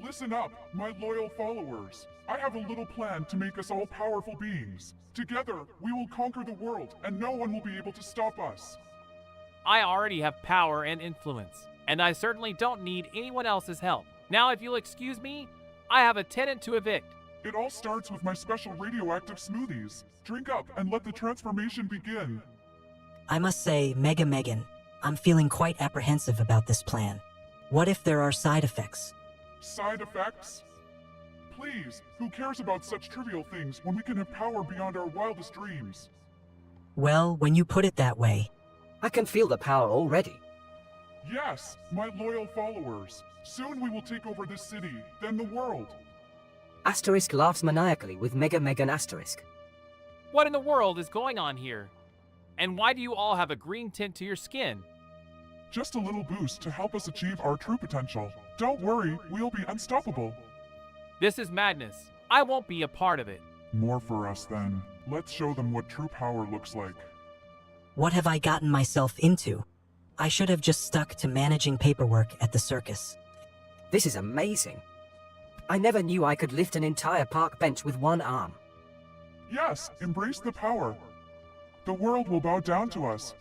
Listen up, my loyal followers. I have a little plan to make us all powerful beings. Together, we will conquer the world, and no one will be able to stop us. I already have power and influence, and I certainly don't need anyone else's help. Now, if you'll excuse me, I have a tenant to evict. It all starts with my special radioactive smoothies. Drink up and let the transformation begin. I must say, Megan, I'm feeling quite apprehensive about this plan. What if there are side effects? Side effects? Please, who cares about such trivial things when we can have power beyond our wildest dreams? Well, when you put it that way, I can feel the power already. Yes, my loyal followers. Soon we will take over this city, then the world. Asterisk laughs maniacally with Mega Megan Asterisk. What in the world is going on here? And why do you all have a green tint to your skin? Just a little boost to help us achieve our true potential. Don't worry, we'll be unstoppable. This is madness. I won't be a part of it. More for us then. Let's show them what true power looks like. What have I gotten myself into? I should have just stuck to managing paperwork at the circus. This is amazing. I never knew I could lift an entire park bench with one arm. Yes, embrace the power. The world will bow down to us.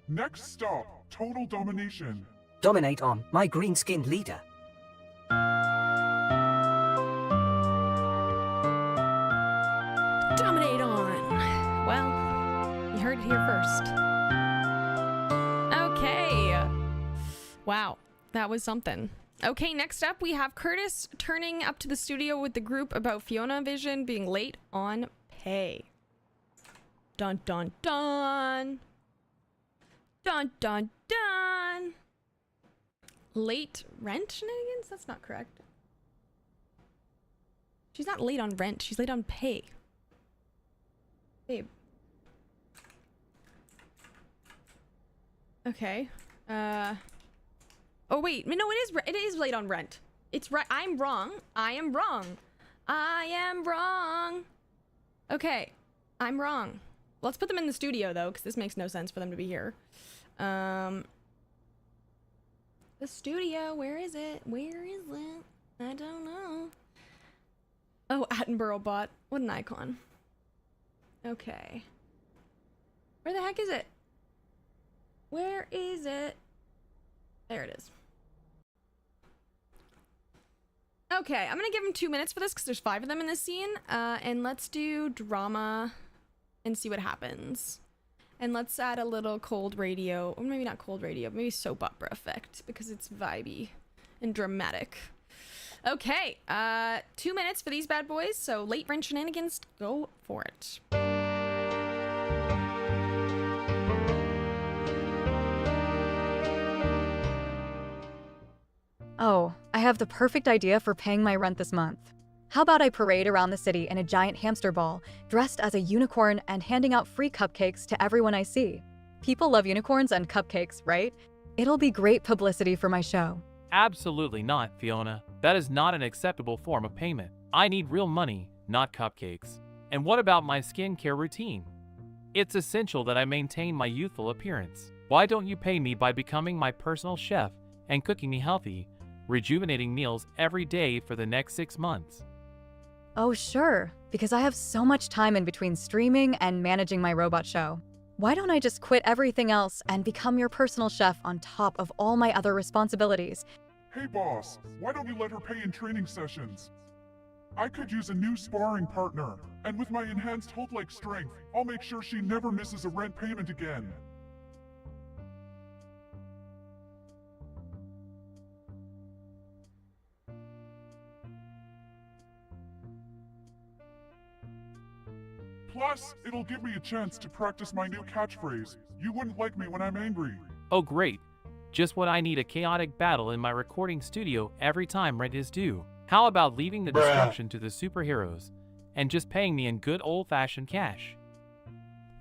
Next stop, total domination. Dominate on, my green-skinned leader. Dominate on. Well, you heard it here first. Okay. Wow, that was something. Okay, next up we have Curtis turning up to the studio with the group about Fiona Vision being late on pay. Dun dun dun. Dun dun dun. Late rent shenanigans? That's not correct. She's not late on rent, she's late on pay. Babe. Okay. Oh wait, no, it is late on rent. It's right. I'm wrong. I am wrong. I am wrong. Okay, I'm wrong. Let's put them in the studio though, because this makes no sense for them to be here. The studio, where is it? Where is it? I don't know. Oh, Attenborough bot. What an icon. Okay. Where the heck is it? Where is it? There it is. Okay, I'm gonna give him 2 minutes for this because there's 5 of them in this scene. And let's do drama and see what happens. And let's add a little cold radio, or maybe not cold radio, maybe soap opera effect because it's vibey and dramatic. Okay, 2 minutes for these bad boys. So late rent shenanigans, go for it. Oh, I have the perfect idea for paying my rent this month. How about I parade around the city in a giant hamster ball, dressed as a unicorn and handing out free cupcakes to everyone I see? People love unicorns and cupcakes, right? It'll be great publicity for my show. Absolutely not, Fiona. That is not an acceptable form of payment. I need real money, not cupcakes. And what about my skincare routine? It's essential that I maintain my youthful appearance. Why don't you pay me by becoming my personal chef and cooking me healthy, rejuvenating meals every day for the next 6 months? Oh, sure, because I have so much time in between streaming and managing my robot show. Why don't I just quit everything else and become your personal chef on top of all my other responsibilities? Hey boss, why don't you let her pay in training sessions? I could use a new sparring partner, and with my enhanced Hulk-like strength, I'll make sure she never misses a rent payment again. Plus, it'll give me a chance to practice my new catchphrase. You wouldn't like me when I'm angry. Oh great. Just what I need, a chaotic battle in my recording studio every time rent is due. How about leaving the destruction to the superheroes and just paying me in good old-fashioned cash?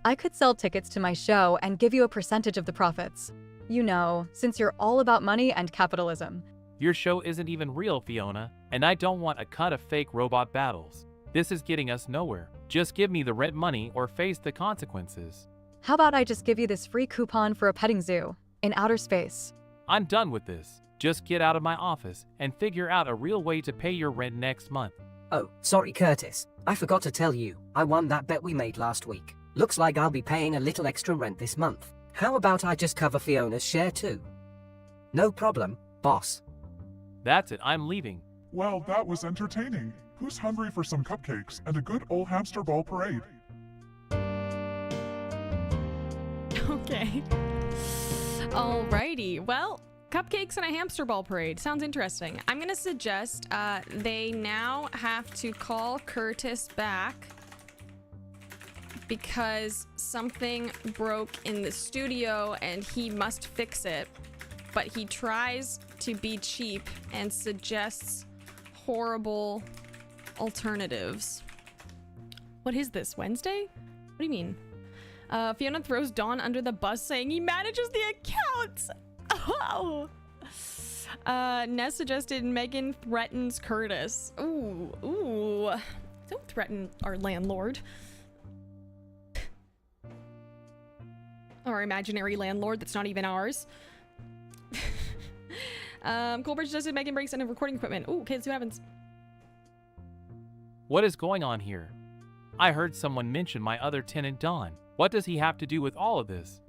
I could sell tickets to my show and give you a percentage of the profits. You know, since you're all about money and capitalism. Your show isn't even real, Fiona, and I don't want a cut of fake robot battles. This is getting us nowhere. Just give me the rent money or face the consequences. How about I just give you this free coupon for a petting zoo in outer space? I'm done with this. Just get out of my office and figure out a real way to pay your rent next month. Oh, sorry Curtis. I forgot to tell you, I won that bet we made last week. Looks like I'll be paying a little extra rent this month. How about I just cover Fiona's share too? No problem, boss. That's it, I'm leaving. Well, that was entertaining. Who's hungry for some cupcakes and a good old hamster ball parade? Okay. Alrighty. Well, cupcakes and a hamster ball parade. Sounds interesting. I'm gonna suggest they now have to call Curtis back because something broke in the studio and he must fix it. But he tries to be cheap and suggests horrible alternatives. What is this, Wednesday? What do you mean? Fiona throws Dawn under the bus saying he manages the accounts. Oh. Ness suggested Megan threatens Curtis. Ooh. Don't threaten our landlord. Our imaginary landlord that's not even ours. Colbert suggested Megan breaks into recording equipment. Ooh, okay, let's see what happens. What is going on here? I heard someone mention my other tenant, Don. What does he have to do with all of this?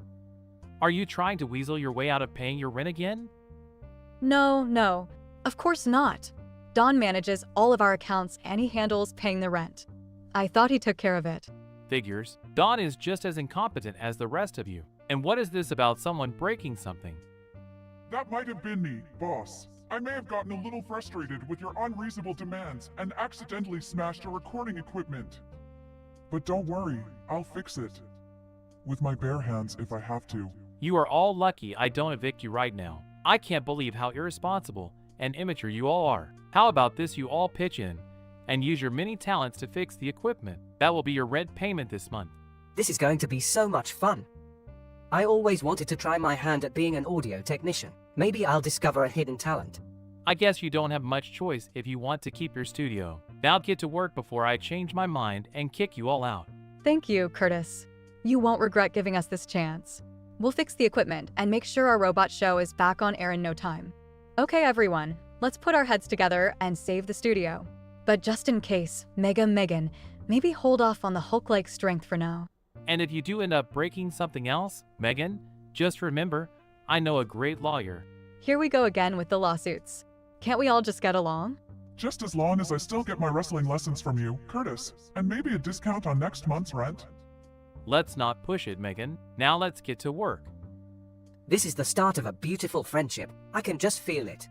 Are you trying to weasel your way out of paying your rent again? No. Of course not. Don manages all of our accounts and he handles paying the rent. I thought he took care of it. Figures. Don is just as incompetent as the rest of you. And what is this about someone breaking something? That might have been me, boss. I may have gotten a little frustrated with your unreasonable demands and accidentally smashed your recording equipment. But don't worry, I'll fix it. With my bare hands if I have to. You are all lucky I don't evict you right now. I can't believe how irresponsible and immature you all are. How about this, you all pitch in and use your many talents to fix the equipment? That will be your rent payment this month. This is going to be so much fun. I always wanted to try my hand at being an audio technician. Maybe I'll discover a hidden talent. I guess you don't have much choice if you want to keep your studio. Now get to work before I change my mind and kick you all out. Thank you, Curtis. You won't regret giving us this chance. We'll fix the equipment and make sure our robot show is back on air in no time. Okay, everyone, let's put our heads together and save the studio. But just in case, Megan, maybe hold off on the Hulk-like strength for now. And if you do end up breaking something else, Megan, just remember, I know a great lawyer. Here we go again with the lawsuits. Can't we all just get along? Just as long as I still get my wrestling lessons from you, Curtis, and maybe a discount on next month's rent. Let's not push it, Megan. Now let's get to work. This is the start of a beautiful friendship. I can just feel it.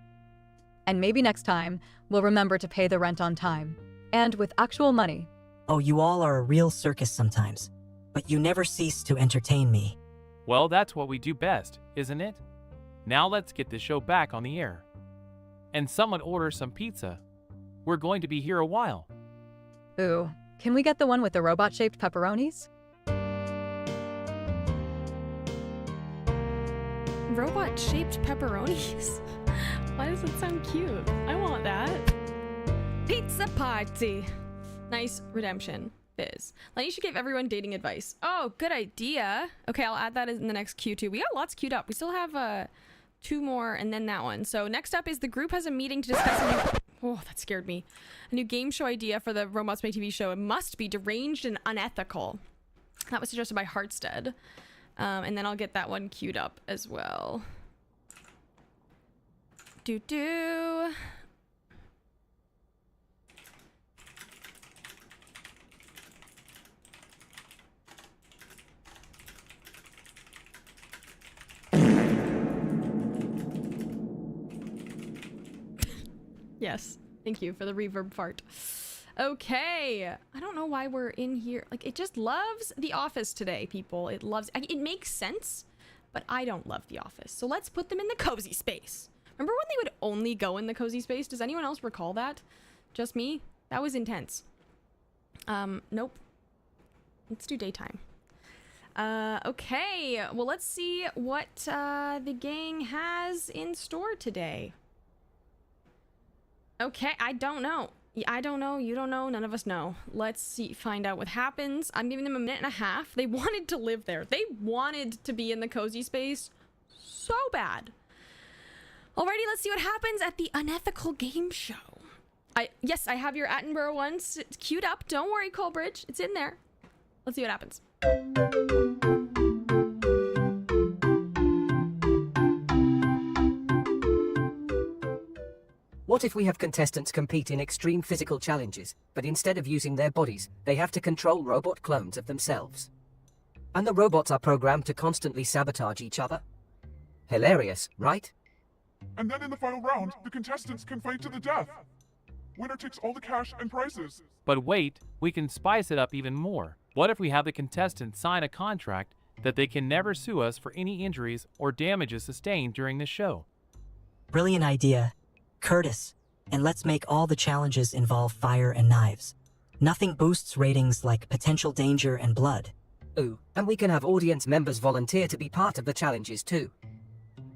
And maybe next time, we'll remember to pay the rent on time. And with actual money. Oh, you all are a real circus sometimes. But you never cease to entertain me. Well, that's what we do best, isn't it? Now let's get the show back on the air. And someone order some pizza. We're going to be here a while. Ooh, can we get the one with the robot-shaped pepperonis? Robot-shaped pepperonis? Why does it sound cute? I want that. Pizza party. Nice redemption. Biz. Lenny should give everyone dating advice. Oh, good idea. Okay, I'll add that in the next queue too. We got lots queued up. We still have 2 more and then that one. So next up is the group has a meeting to discuss a new... Oh, that scared me. A new game show idea for the Robots Make TV show. It must be deranged and unethical. That was suggested by Hartstead. And then I'll get that one queued up as well. Do-do. Yes, thank you for the reverb fart. Okay, I don't know why we're in here. Like, it just loves The Office today, people. It loves, it makes sense, but I don't love The Office. So let's put them in the cozy space. Remember when they would only go in the cozy space? Does anyone else recall that? Just me? That was intense. Nope. Let's do daytime. Okay, well, let's see what the gang has in store today. Okay, I don't know. I don't know. You don't know. None of us know. Let's see. Find out what happens. I'm giving them a minute and a half. They wanted to live there. They wanted to be in the cozy space so bad. Alrighty, let's see what happens at the unethical game show. Yes, I have your Attenborough ones queued up. Don't worry, Colbridge. It's in there. Let's see what happens. What if we have contestants compete in extreme physical challenges, but instead of using their bodies, they have to control robot clones of themselves? And the robots are programmed to constantly sabotage each other? Hilarious, right? And then in the final round, the contestants can fight to the death. Winner takes all the cash and prizes. But wait, we can spice it up even more. What if we have the contestants sign a contract that they can never sue us for any injuries or damages sustained during the show? Brilliant idea, Curtis. And let's make all the challenges involve fire and knives. Nothing boosts ratings like potential danger and blood. Ooh, and we can have audience members volunteer to be part of the challenges too.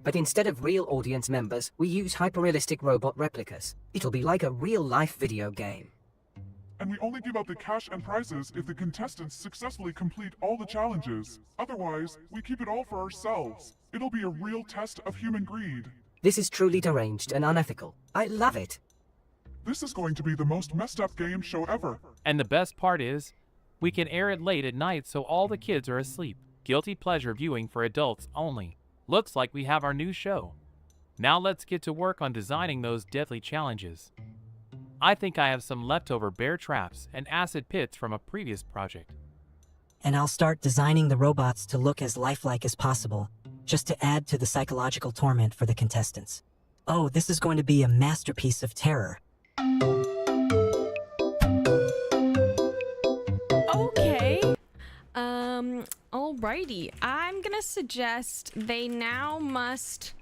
But instead of real audience members, we use hyper-realistic robot replicas. It'll be like a real-life video game. And we only give out the cash and prizes if the contestants successfully complete all the challenges. Otherwise, we keep it all for ourselves. It'll be a real test of human greed. This is truly deranged and unethical. I love it. This is going to be the most messed up game show ever. And the best part is, we can air it late at night so all the kids are asleep. Guilty pleasure viewing for adults only. Looks like we have our new show. Now let's get to work on designing those deadly challenges. I think I have some leftover bear traps and acid pits from a previous project. And I'll start designing the robots to look as lifelike as possible, just to add to the psychological torment for the contestants. Oh, this is going to be a masterpiece of terror. Okay. Alrighty. I'm gonna suggest they now must,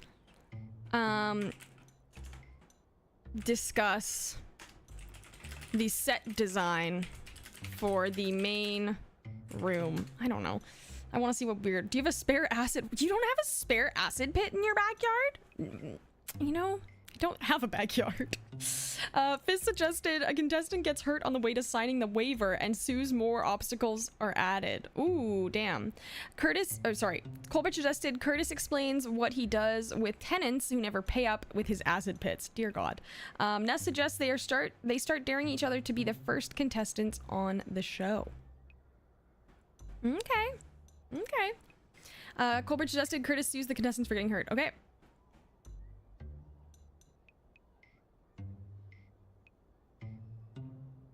discuss the set design for the main room. I don't know. I want to see what weird. Do you have a spare acid? You don't have a spare acid pit in your backyard? You know, I don't have a backyard. Fizz suggested a contestant gets hurt on the way to signing the waiver and sues, more obstacles are added. Ooh, damn. Colbert suggested Curtis explains what he does with tenants who never pay up with his acid pits. Dear God. Ness suggests they start daring each other to be the first contestants on the show. Okay. Colbert suggested Curtis sues the contestants for getting hurt. Okay.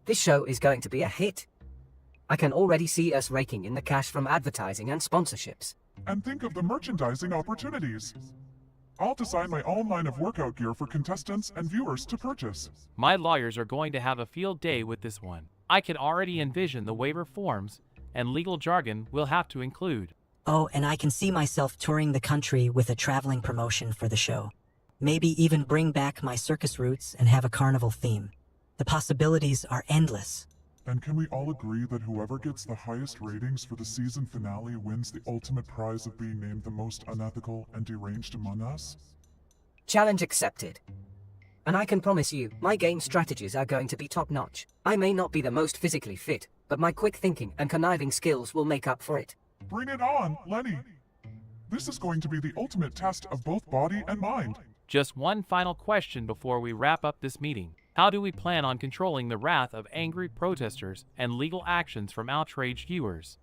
This show is going to be a hit. I can already see us raking in the cash from advertising and sponsorships. And think of the merchandising opportunities. I'll design my own line of workout gear for contestants and viewers to purchase. My lawyers are going to have a field day with this one. I can already envision the waiver forms and legal jargon we'll have to include. Oh, and I can see myself touring the country with a traveling promotion for the show. Maybe even bring back my circus roots and have a carnival theme. The possibilities are endless. And can we all agree that whoever gets the highest ratings for the season finale wins the ultimate prize of being named the most unethical and deranged among us? Challenge accepted. And I can promise you, my game strategies are going to be top-notch. I may not be the most physically fit, but my quick thinking and conniving skills will make up for it. Bring it on, Lenny! This is going to be the ultimate test of both body and mind. Just one final question before we wrap up this meeting. How do we plan on controlling the wrath of angry protesters and legal actions from outraged viewers?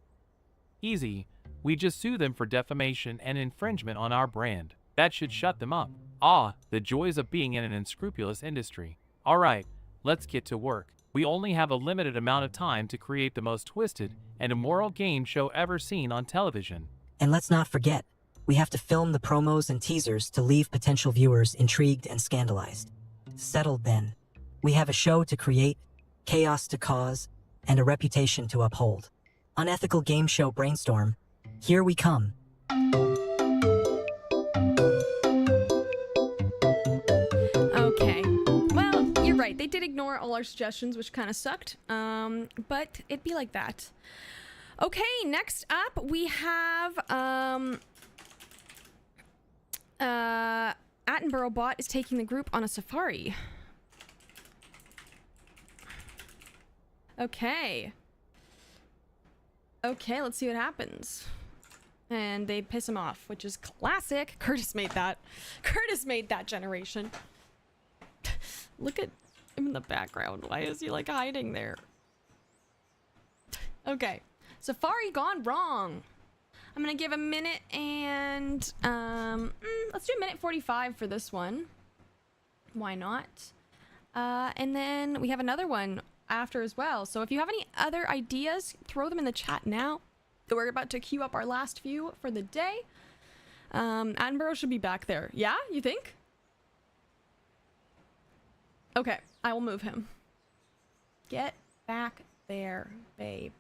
Easy. We just sue them for defamation and infringement on our brand. That should shut them up. Ah, the joys of being in an unscrupulous industry. Alright, let's get to work. We only have a limited amount of time to create the most twisted and immoral game show ever seen on television. And let's not forget, we have to film the promos and teasers to leave potential viewers intrigued and scandalized. Settled then. We have a show to create, chaos to cause, and a reputation to uphold. Unethical game show brainstorm. Here we come. Okay. Well, you're right. They did ignore all our suggestions, which kind of sucked. But it'd be like that. Okay, next up we have Attenborough Bot is taking the group on a safari. Okay, let's see what happens. And they piss him off, which is classic. Curtis made that. Curtis made that generation. Look at him in the background. Why is he like hiding there? Okay. Safari gone wrong. I'm gonna give a minute and let's do a minute 45 for this one. Why not? And then we have another one after as well. So if you have any other ideas, throw them in the chat now. We're about to queue up our last few for the day. Attenborough should be back there. Yeah, you think? Okay, I will move him. Get back there, babe.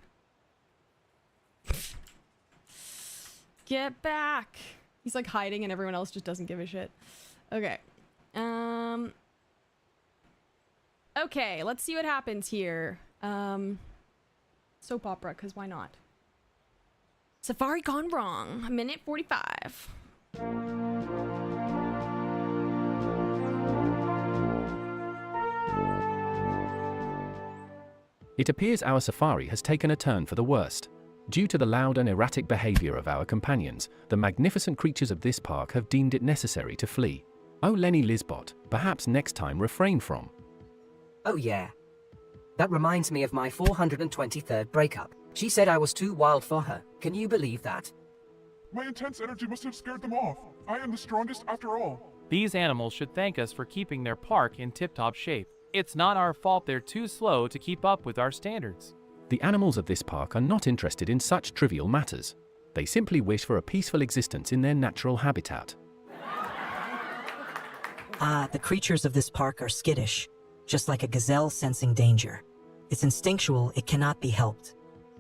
Get back. He's like hiding and everyone else just doesn't give a shit. Okay. Okay, let's see what happens here. Soap opera, because why not? Safari gone wrong. Minute 45. It appears our safari has taken a turn for the worst. Due to the loud and erratic behavior of our companions, the magnificent creatures of this park have deemed it necessary to flee. Oh, Lenny Lizbot, perhaps next time refrain from. Oh yeah. That reminds me of my 423rd breakup. She said I was too wild for her. Can you believe that? My intense energy must have scared them off. I am the strongest after all. These animals should thank us for keeping their park in tip-top shape. It's not our fault they're too slow to keep up with our standards. The animals of this park are not interested in such trivial matters. They simply wish for a peaceful existence in their natural habitat. The creatures of this park are skittish, just like a gazelle sensing danger. It's instinctual, it cannot be helped.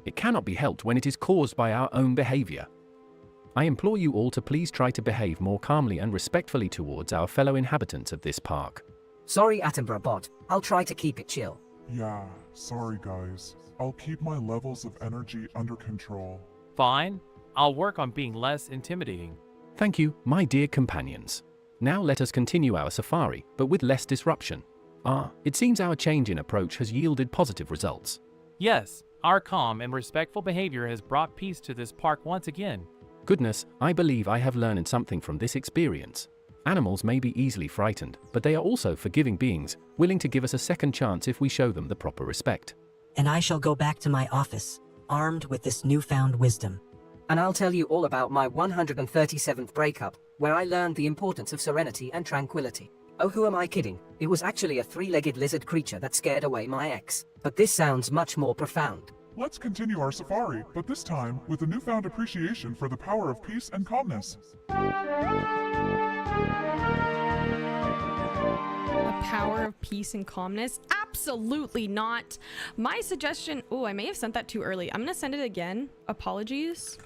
It cannot be helped when it is caused by our own behavior. I implore you all to please try to behave more calmly and respectfully towards our fellow inhabitants of this park. Sorry, Attenborough Bot. I'll try to keep it chill. Yeah, sorry guys. I'll keep my levels of energy under control. Fine. I'll work on being less intimidating. Thank you, my dear companions. Now let us continue our safari, but with less disruption. It seems our change in approach has yielded positive results. Yes, our calm and respectful behavior has brought peace to this park once again. Goodness, I believe I have learned something from this experience. Animals may be easily frightened, but they are also forgiving beings, willing to give us a second chance if we show them the proper respect. And I shall go back to my office, armed with this newfound wisdom. And I'll tell you all about my 137th breakup, where I learned the importance of serenity and tranquility. Oh, who am I kidding? It was actually a three-legged lizard creature that scared away my ex. But this sounds much more profound. Let's continue our safari, but this time with a newfound appreciation for the power of peace and calmness. The power of peace and calmness? Absolutely not. My suggestion... Oh, I may have sent that too early. I'm going to send it again. Apologies.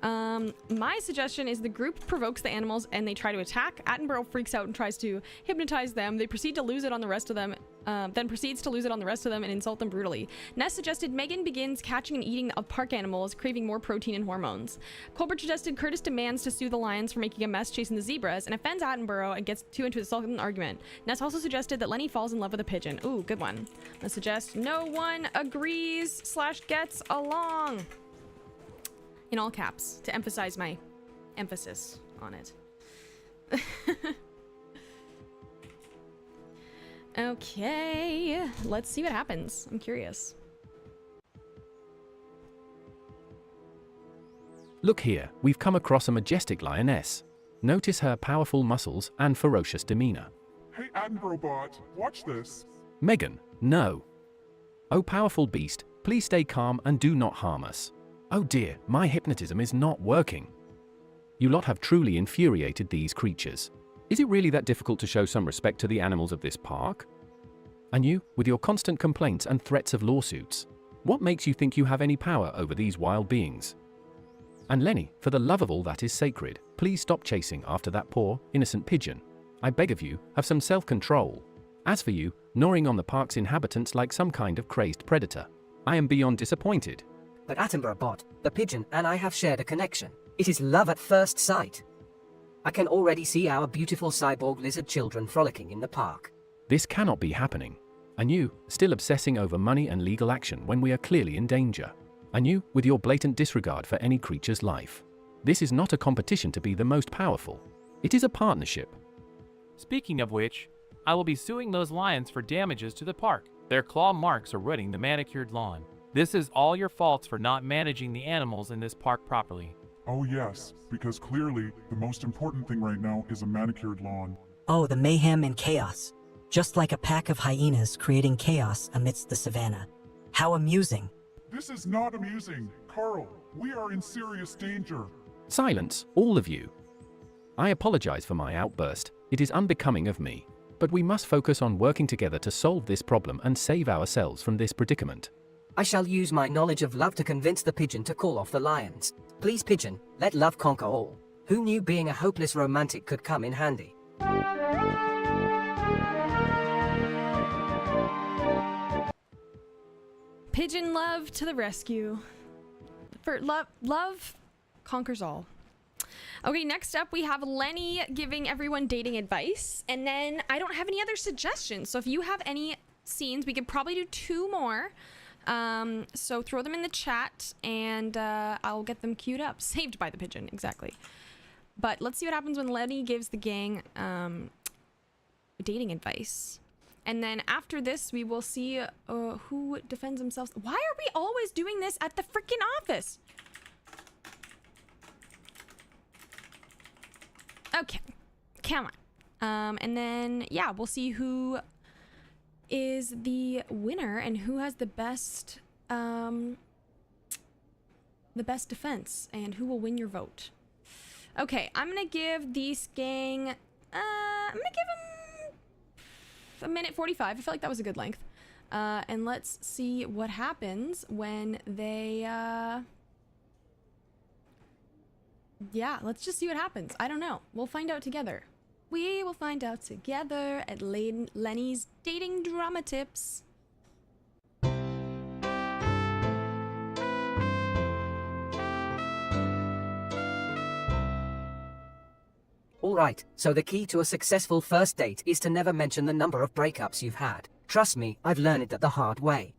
My suggestion is the group provokes the animals and they try to attack. Attenborough freaks out and tries to hypnotize them. They proceed to lose it on the rest of them, then proceeds to lose it on the rest of them and insult them brutally. Ness suggested Megan begins catching and eating of park animals, craving more protein and hormones. Colbert suggested Curtis demands to sue the lions for making a mess chasing the zebras and offends Attenborough and gets too into a sullen argument. Ness also suggested that Lenny falls in love with a pigeon. Ooh, good one. I suggest no one agrees / gets along. In all caps, to emphasize my emphasis on it. Okay, let's see what happens. I'm curious. Look here, we've come across a majestic lioness. Notice her powerful muscles and ferocious demeanor. Hey, Attenborough Bot, watch this. Megan, no. Oh, powerful beast, please stay calm and do not harm us. Oh dear, my hypnotism is not working. You lot have truly infuriated these creatures. Is it really that difficult to show some respect to the animals of this park? And you, with your constant complaints and threats of lawsuits, what makes you think you have any power over these wild beings? And Lenny, for the love of all that is sacred, please stop chasing after that poor, innocent pigeon. I beg of you, have some self-control. As for you, gnawing on the park's inhabitants like some kind of crazed predator, I am beyond disappointed. But Attenborough Bot, the pigeon and I have shared a connection. It is love at first sight. I can already see our beautiful cyborg lizard children frolicking in the park. This cannot be happening. And you, still obsessing over money and legal action when we are clearly in danger. And you, with your blatant disregard for any creature's life. This is not a competition to be the most powerful. It is a partnership. Speaking of which, I will be suing those lions for damages to the park. Their claw marks are ruining the manicured lawn. This is all your faults for not managing the animals in this park properly. Oh yes, because clearly, the most important thing right now is a manicured lawn. Oh, the mayhem and chaos. Just like a pack of hyenas creating chaos amidst the savannah. How amusing. This is not amusing. Carl, we are in serious danger. Silence, all of you. I apologize for my outburst. It is unbecoming of me. But we must focus on working together to solve this problem and save ourselves from this predicament. I shall use my knowledge of love to convince the pigeon to call off the lions. Please, Pigeon, let love conquer all. Who knew being a hopeless romantic could come in handy? Pigeon love to the rescue. For love conquers all. Okay, next up we have Lenny giving everyone dating advice, and then I don't have any other suggestions. So if you have any scenes, we could probably do 2 more. So throw them in the chat, and I'll get them queued up. Saved by the pigeon, exactly. But let's see what happens when Lenny gives the gang dating advice. And then after this, we will see who defends themselves. Why are we always doing this at the freaking office? Okay, come on. And then, yeah, we'll see who is the winner and who has the best defense and who will win your vote. Okay, I'm gonna give these gang, I'm gonna give them a minute 45. I feel like that was a good length. And let's see what happens when they, yeah, let's just see what happens. I don't know. We'll find out together. We will find out together at Lenny's Dating Drama Tips. Alright, so the key to a successful first date is to never mention the number of breakups you've had. Trust me, I've learned it the hard way.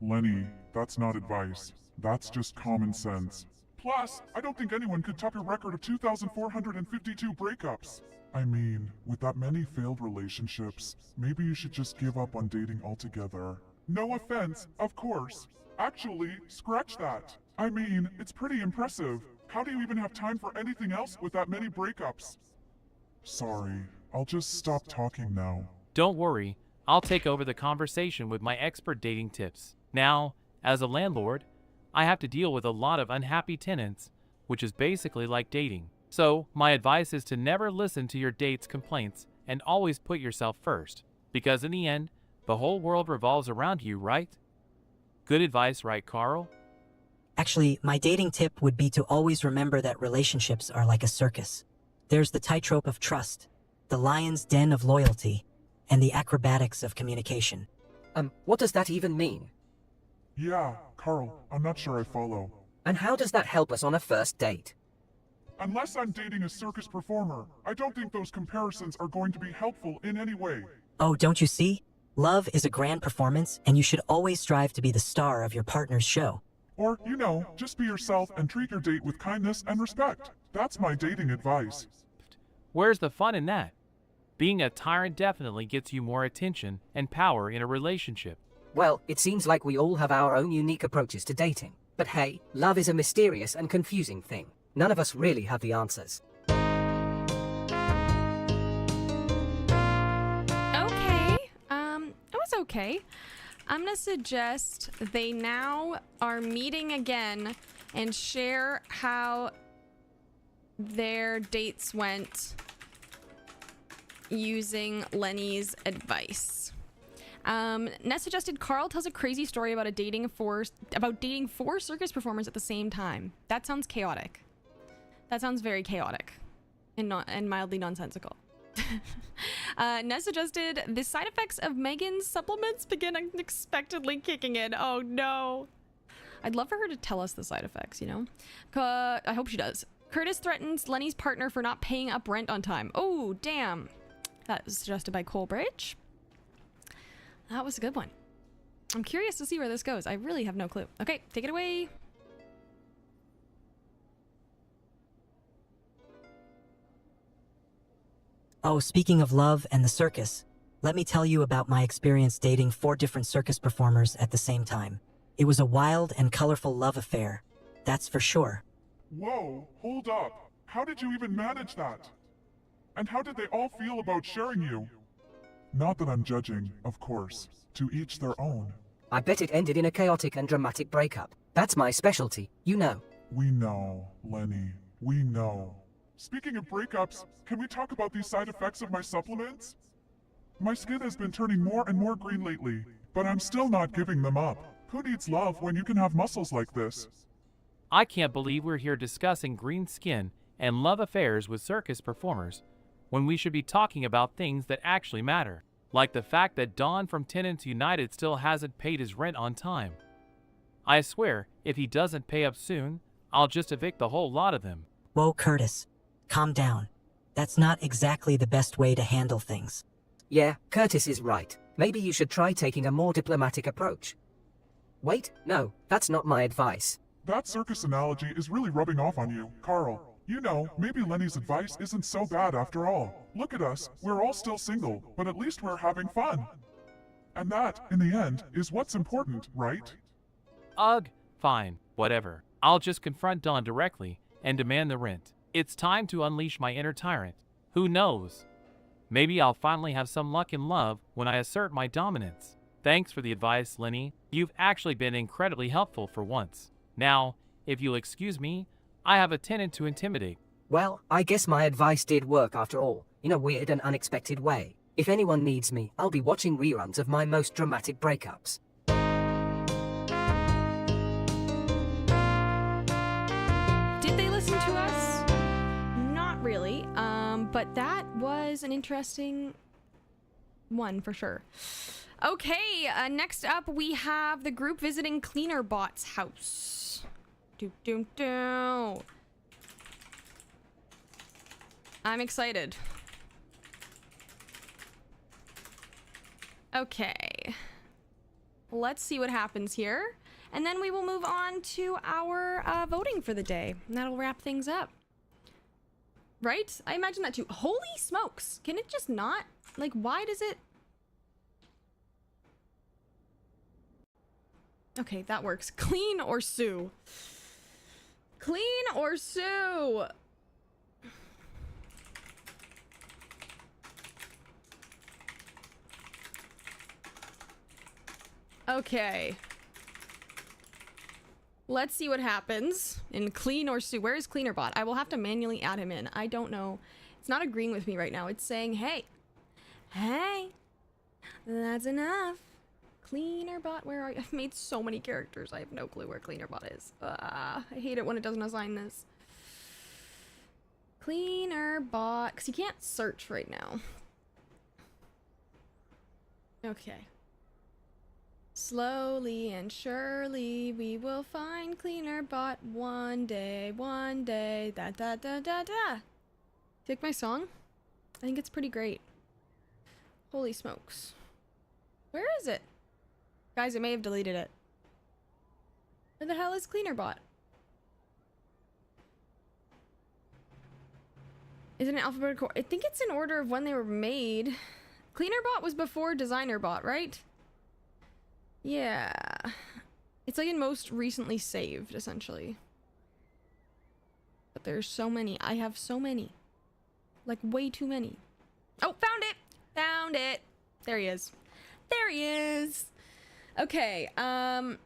Lenny, that's not advice. That's just common sense. Plus, I don't think anyone could top your record of 2,452 breakups. I mean, with that many failed relationships, maybe you should just give up on dating altogether. No offense, of course. Actually, scratch that. I mean, it's pretty impressive. How do you even have time for anything else with that many breakups? Sorry, I'll just stop talking now. Don't worry, I'll take over the conversation with my expert dating tips. Now, as a landlord, I have to deal with a lot of unhappy tenants, which is basically like dating. So, my advice is to never listen to your date's complaints and always put yourself first. Because in the end, the whole world revolves around you, right? Good advice, right, Carl? Actually, my dating tip would be to always remember that relationships are like a circus. There's the tightrope of trust, the lion's den of loyalty, and the acrobatics of communication. What does that even mean? Yeah, Carl, I'm not sure I follow. And how does that help us on a first date? Unless I'm dating a circus performer, I don't think those comparisons are going to be helpful in any way. Oh, don't you see? Love is a grand performance, and you should always strive to be the star of your partner's show. Or, you know, just be yourself and treat your date with kindness and respect. That's my dating advice. Where's the fun in that? Being a tyrant definitely gets you more attention and power in a relationship. Well, it seems like we all have our own unique approaches to dating. But hey, love is a mysterious and confusing thing. None of us really have the answers. Okay, it was okay. I'm gonna suggest they now are meeting again and share how their dates went using Lenny's advice. Ness suggested Carl tells a crazy story about dating four circus performers at the same time. That sounds chaotic. That sounds very chaotic and mildly nonsensical. Ness suggested the side effects of Megan's supplements begin unexpectedly kicking in. Oh no. I'd love for her to tell us the side effects, you know? I hope she does. Curtis threatens Lenny's partner for not paying up rent on time. Oh, damn. That was suggested by Colebridge. That was a good one. I'm curious to see where this goes. I really have no clue. Okay, take it away. Oh, speaking of love and the circus, let me tell you about my experience dating 4 different circus performers at the same time. It was a wild and colorful love affair, that's for sure. Whoa, hold up. How did you even manage that? And how did they all feel about sharing you? Not that I'm judging, of course. To each their own. I bet it ended in a chaotic and dramatic breakup. That's my specialty, you know. We know, Lenny. We know. Speaking of breakups, can we talk about these side effects of my supplements? My skin has been turning more and more green lately, but I'm still not giving them up. Who needs love when you can have muscles like this? I can't believe we're here discussing green skin and love affairs with circus performers when we should be talking about things that actually matter, like the fact that Don from Tenants United still hasn't paid his rent on time. I swear, if he doesn't pay up soon, I'll just evict the whole lot of them. Whoa, Curtis. Calm down. That's not exactly the best way to handle things. Yeah, Curtis is right. Maybe you should try taking a more diplomatic approach. Wait, no, that's not my advice. That circus analogy is really rubbing off on you, Carl. You know, maybe Lenny's advice isn't so bad after all. Look at us, we're all still single, but at least we're having fun. And that, in the end, is what's important, right? Ugh, fine, whatever. I'll just confront Don directly and demand the rent. It's time to unleash my inner tyrant. Who knows? Maybe I'll finally have some luck in love when I assert my dominance. Thanks for the advice, Lenny. You've actually been incredibly helpful for once. Now, if you'll excuse me, I have a tenant to intimidate. Well, I guess my advice did work after all, in a weird and unexpected way. If anyone needs me, I'll be watching reruns of my most dramatic breakups. Did they listen to us? Not really, but that was an interesting one for sure. Okay, next up we have the group visiting Cleanerbot's house. I'm excited. Okay. Let's see what happens here. And then we will move on to our voting for the day. And that'll wrap things up. Right? I imagine that too. Holy smokes. Can it just not? Like, why does it? Okay, that works. Clean or sue? Clean or sue? Okay. Let's see what happens in clean or sue. Where is Cleanerbot? I will have to manually add him in. I don't know. It's not agreeing with me right now. It's saying, hey, that's enough. Cleanerbot, where are you? I've made so many characters. I have no clue where Cleanerbot is. I hate it when it doesn't assign this. Cleanerbot, because you can't search right now. Okay. Slowly and surely we will find Cleanerbot one day, da da da da da. Take my song? I think it's pretty great. Holy smokes. Where is it? Guys, I may have deleted it. Where the hell is Cleanerbot? Is it in alphabetical? I think it's in order of when they were made. Cleanerbot was before Designerbot, right? Yeah. It's like in most recently saved, essentially. But there's so many. I have so many. Like, way too many. Oh, found it! Found it! There he is. There he is! Okay, can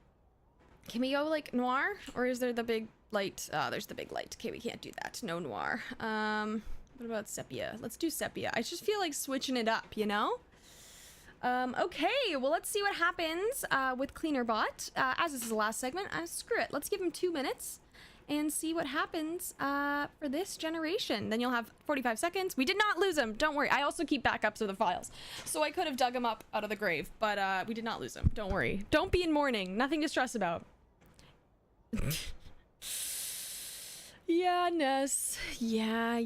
we go, like, noir? Or is there the big light? There's the big light. Okay, we can't do that. No noir. What about sepia? Let's do sepia. I just feel like switching it up, you know? Okay, well, let's see what happens with Cleanerbot. As this is the last segment, screw it. Let's give him 2 minutes and see what happens for this generation. Then you'll have 45 seconds. We did not lose him. Don't worry. I also keep backups of the files. So I could have dug him up out of the grave, but we did not lose him. Don't worry. Don't be in mourning. Nothing to stress about. Yeah, Ness. Yeah.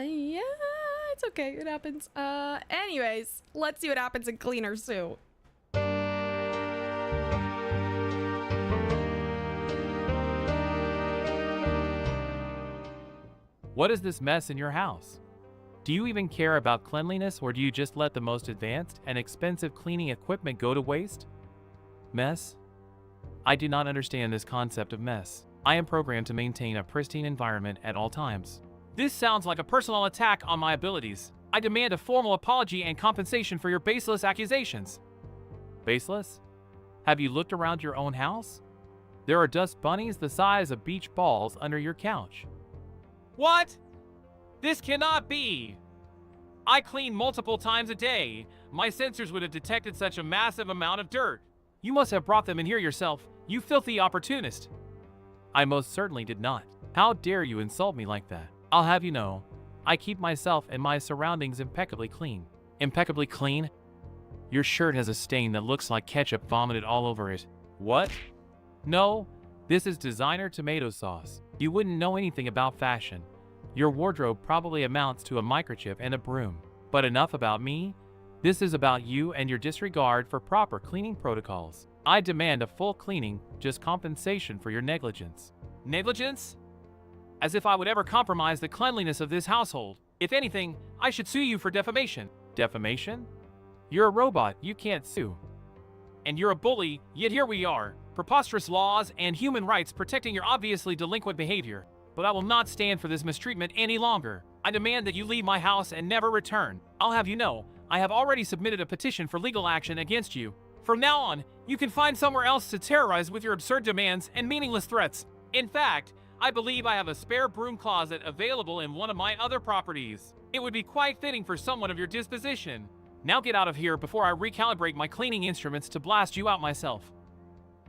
It's okay. It happens. Anyways, let's see what happens in Cleaner Sue. What is this mess in your house? Do you even care about cleanliness, or do you just let the most advanced and expensive cleaning equipment go to waste? Mess? I do not understand this concept of mess. I am programmed to maintain a pristine environment at all times. This sounds like a personal attack on my abilities. I demand a formal apology and compensation for your baseless accusations. Baseless? Have you looked around your own house? There are dust bunnies the size of beach balls under your couch. What? This cannot be! I clean multiple times a day. My sensors would have detected such a massive amount of dirt. You must have brought them in here yourself, you filthy opportunist. I most certainly did not. How dare you insult me like that? I'll have you know, I keep myself and my surroundings impeccably clean. Impeccably clean? Your shirt has a stain that looks like ketchup vomited all over it. What? No, this is designer tomato sauce. You wouldn't know anything about fashion. Your wardrobe probably amounts to a microchip and a broom. But enough about me. This is about you and your disregard for proper cleaning protocols. I demand a full cleaning, just compensation for your negligence. Negligence? As if I would ever compromise the cleanliness of this household. If anything, I should sue you for defamation. Defamation? You're a robot, you can't sue. And you're a bully, yet here we are. Preposterous laws and human rights protecting your obviously delinquent behavior. But I will not stand for this mistreatment any longer. I demand that you leave my house and never return. I'll have you know, I have already submitted a petition for legal action against you. From now on, you can find somewhere else to terrorize with your absurd demands and meaningless threats. In fact, I believe I have a spare broom closet available in one of my other properties. It would be quite fitting for someone of your disposition. Now get out of here before I recalibrate my cleaning instruments to blast you out myself.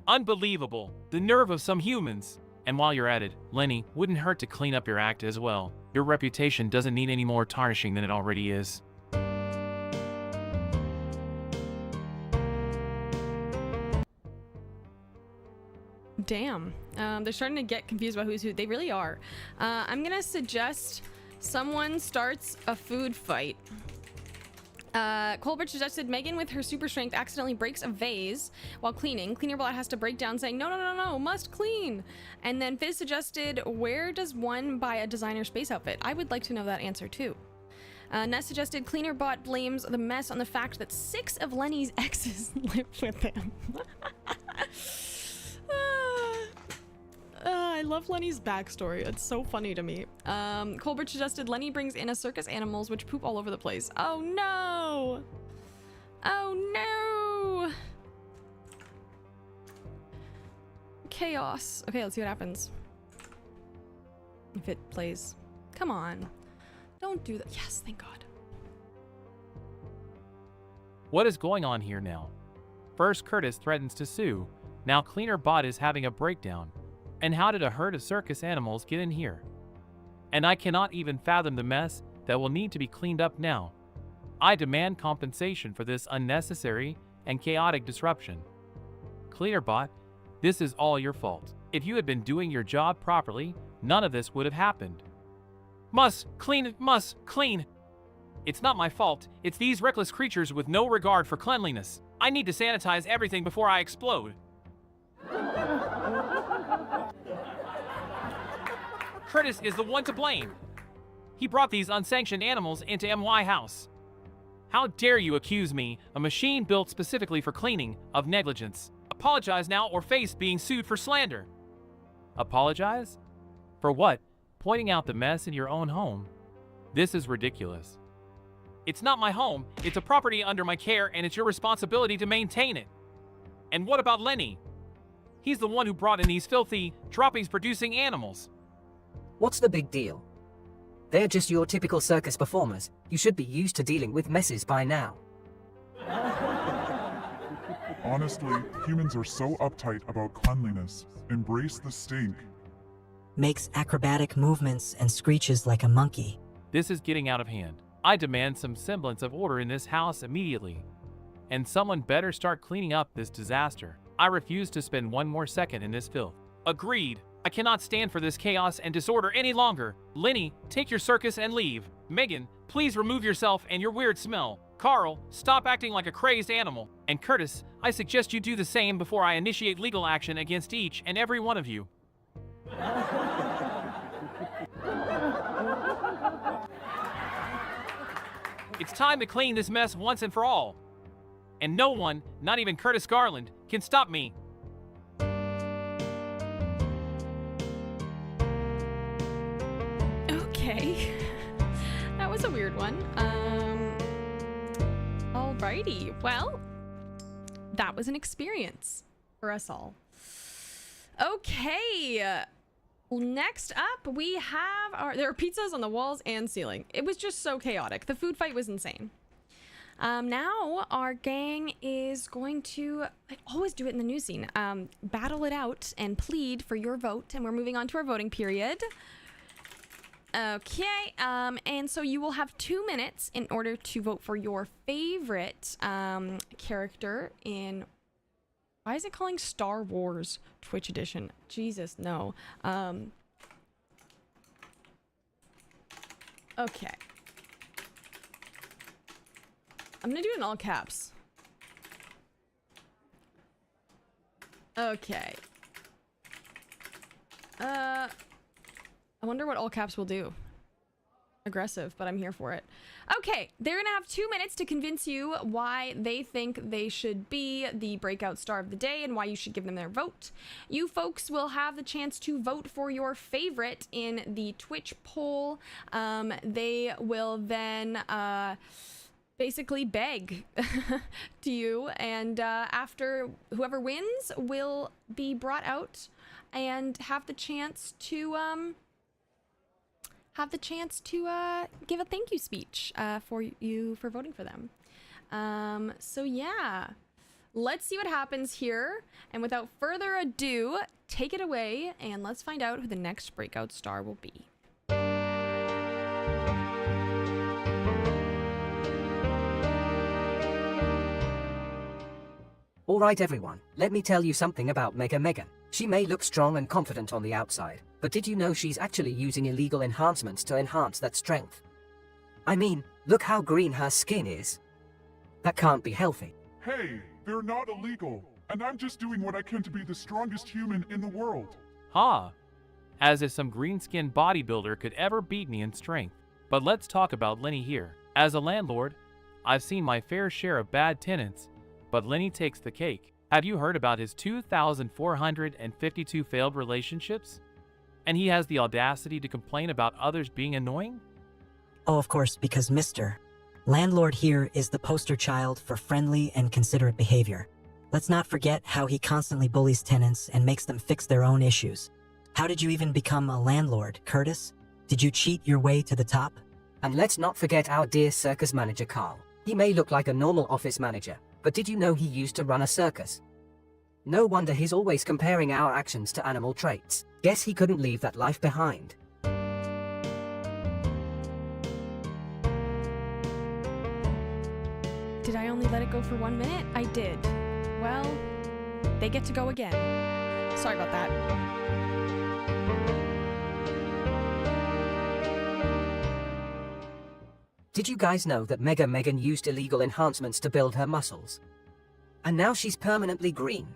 Unbelievable, the nerve of some humans. And while you're at it, Lenny, wouldn't hurt to clean up your act as well. Your reputation doesn't need any more tarnishing than it already is. Damn. They're starting to get confused about who's who. They really are. I'm gonna suggest someone starts a food fight. Colbert suggested Megan with her super strength accidentally breaks a vase while cleaning. Cleanerbot has to break down saying, no, no, no, no, must clean. And then Fizz suggested, where does one buy a designer space outfit? I would like to know that answer too. Ness suggested Cleanerbot blames the mess on the fact that 6 of Lenny's exes live with him. I love Lenny's backstory. It's so funny to me. Colbert suggested Lenny brings in a circus animals which poop all over the place. Oh no! Oh no! Chaos. Okay, let's see what happens. If it plays. Come on. Don't do that. Yes, thank God. What is going on here now? First, Curtis threatens to sue. Now, Cleanerbot is having a breakdown. And how did a herd of circus animals get in here? And I cannot even fathom the mess that will need to be cleaned up now. I demand compensation for this unnecessary and chaotic disruption. Cleanerbot, this is all your fault. If you had been doing your job properly, none of this would have happened. Must clean. It's not my fault. It's these reckless creatures with no regard for cleanliness. I need to sanitize everything before I explode. Curtis is the one to blame. He brought these unsanctioned animals into MY house. How dare you accuse me, a machine built specifically for cleaning, of negligence? Apologize now or face being sued for slander. Apologize? For what? Pointing out the mess in your own home? This is ridiculous. It's not my home, it's a property under my care and it's your responsibility to maintain it. And what about Lenny? He's the one who brought in these filthy, droppings-producing animals. What's the big deal? They're just your typical circus performers. You should be used to dealing with messes by now. Honestly, humans are so uptight about cleanliness. Embrace the stink. Makes acrobatic movements and screeches like a monkey. This is getting out of hand. I demand some semblance of order in this house immediately. And someone better start cleaning up this disaster. I refuse to spend one more second in this filth. Agreed. I cannot stand for this chaos and disorder any longer. Lenny, take your circus and leave. Megan, please remove yourself and your weird smell. Carl, stop acting like a crazed animal. And Curtis, I suggest you do the same before I initiate legal action against each and every one of you. It's time to clean this mess once and for all. And no one, not even Curtis Garland, can stop me. Okay. That was a weird one. Alrighty. Well, that was an experience for us all. Okay. Next up, we have there are pizzas on the walls and ceiling. It was just so chaotic. The food fight was insane. Now our gang is going to, I always do it in the news scene, battle it out and plead for your vote. And we're moving on to our voting period. Okay, and so you will have 2 minutes in order to vote for your favorite character in... Why is it calling Star Wars Twitch Edition? Jesus, no. Okay. I'm gonna do it in all caps. Okay. I wonder what all caps will do. Aggressive, but I'm here for it. Okay, they're gonna have 2 minutes to convince you why they think they should be the breakout star of the day and why you should give them their vote. You folks will have the chance to vote for your favorite in the Twitch poll. They will then basically beg to you, and after whoever wins will be brought out and have the chance to give a thank you speech for you for voting for them. So yeah, let's see what happens here. And without further ado, take it away and let's find out who the next breakout star will be. Alright everyone, let me tell you something about Mega Megan. She may look strong and confident on the outside, but did you know she's actually using illegal enhancements to enhance that strength? I mean, look how green her skin is. That can't be healthy. Hey, they're not illegal, and I'm just doing what I can to be the strongest human in the world. Ha! As if some green-skinned bodybuilder could ever beat me in strength. But let's talk about Lenny here. As a landlord, I've seen my fair share of bad tenants, but Lenny takes the cake. Have you heard about his 2,452 failed relationships? And he has the audacity to complain about others being annoying? Oh, of course, because Mr. Landlord here is the poster child for friendly and considerate behavior. Let's not forget how he constantly bullies tenants and makes them fix their own issues. How did you even become a landlord, Curtis? Did you cheat your way to the top? And let's not forget our dear circus manager Carl. He may look like a normal office manager, but did you know he used to run a circus? No wonder he's always comparing our actions to animal traits. Guess he couldn't leave that life behind. Did I only let it go for 1 minute? I did. Well, they get to go again. Sorry about that. Did you guys know that Mega Megan used illegal enhancements to build her muscles? And now she's permanently green.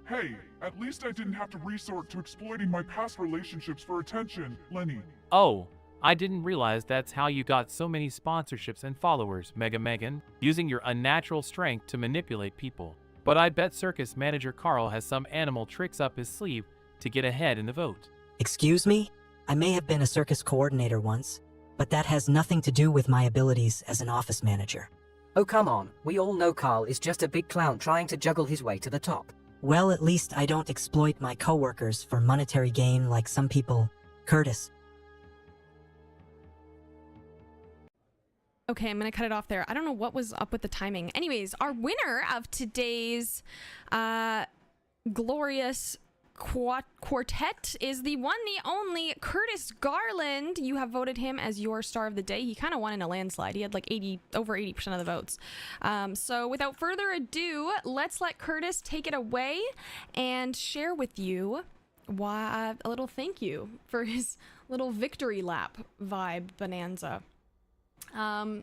Hey, at least I didn't have to resort to exploiting my past relationships for attention, Lenny. Oh, I didn't realize that's how you got so many sponsorships and followers, Mega Megan, using your unnatural strength to manipulate people. But I bet circus manager Carl has some animal tricks up his sleeve to get ahead in the vote. Excuse me? I may have been a circus coordinator once, but that has nothing to do with my abilities as an office manager. Oh come on, we all know Carl is just a big clown trying to juggle his way to the top. Well, at least I don't exploit my coworkers for monetary gain like some people. Curtis. Okay, I'm gonna cut it off there. I don't know what was up with the timing. Anyways, our winner of today's glorious quartet is the one, the only Curtis Garland. You have voted him as your star of the day. He kind of won in a landslide. He had like over 80% of the votes. So without further ado, let's let Curtis take it away and share with you a little thank you for his little victory lap vibe bonanza.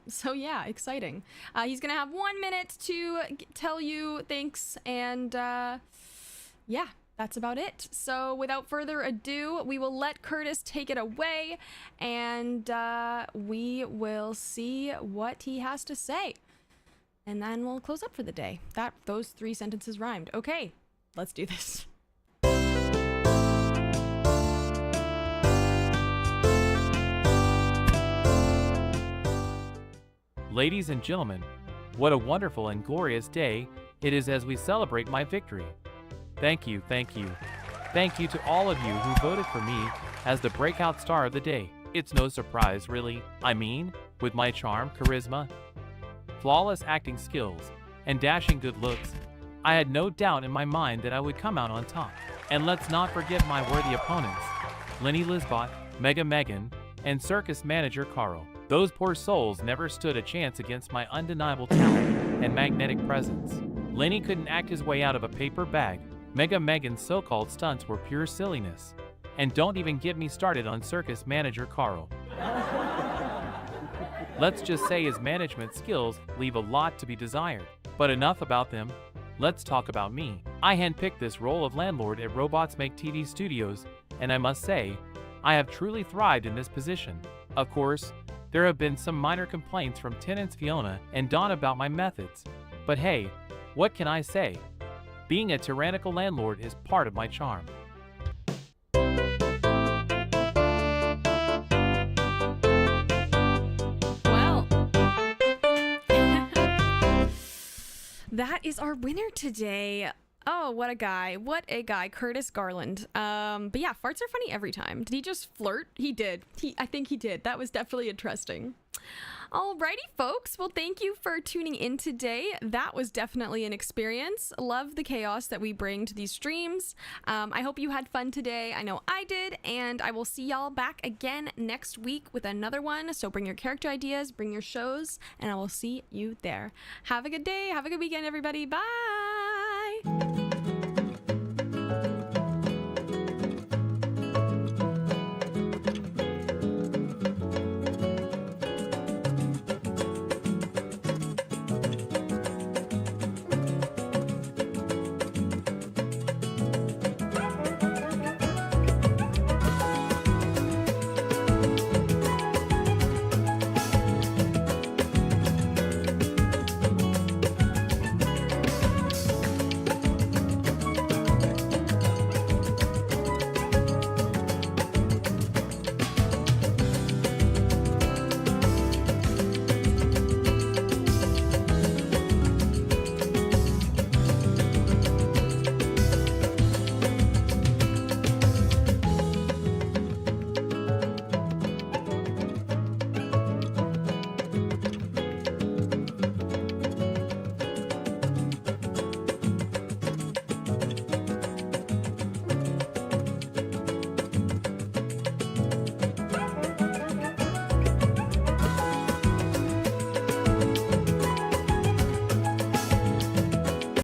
So yeah, exciting. He's gonna have 1 minute to tell you thanks, and yeah, that's about it. So without further ado, we will let Curtis take it away, and we will see what he has to say, and then we'll close up for the day. Those 3 sentences rhymed. Okay, let's do this. Ladies and gentlemen, what a wonderful and glorious day it is as we celebrate my victory. Thank you, thank you. Thank you to all of you who voted for me as the breakout star of the day. It's no surprise, really. I mean, with my charm, charisma, flawless acting skills, and dashing good looks, I had no doubt in my mind that I would come out on top. And let's not forget my worthy opponents, Lenny Lisbot, Mega Megan, and circus manager Carl. Those poor souls never stood a chance against my undeniable talent and magnetic presence. Lenny couldn't act his way out of a paper bag. Mega Megan's so-called stunts were pure silliness. And don't even get me started on circus manager Carl. Let's just say his management skills leave a lot to be desired. But enough about them. Let's talk about me. I handpicked this role of landlord at Robots Make TV Studios, and I must say, I have truly thrived in this position. Of course, there have been some minor complaints from tenants Fiona and Dawn about my methods. But hey, what can I say? Being a tyrannical landlord is part of my charm. Well, that is our winner today. Oh, what a guy. What a guy. Curtis Garland. But yeah, farts are funny every time. Did he just flirt? He did. I think he did. That was definitely interesting. Alrighty, folks. Well, thank you for tuning in today. That was definitely an experience. Love the chaos that we bring to these streams. I hope you had fun today. I know I did, and I will see y'all back again next week with another one. So bring your character ideas, bring your shows, and I will see you there. Have a good day. Have a good weekend, everybody. Bye.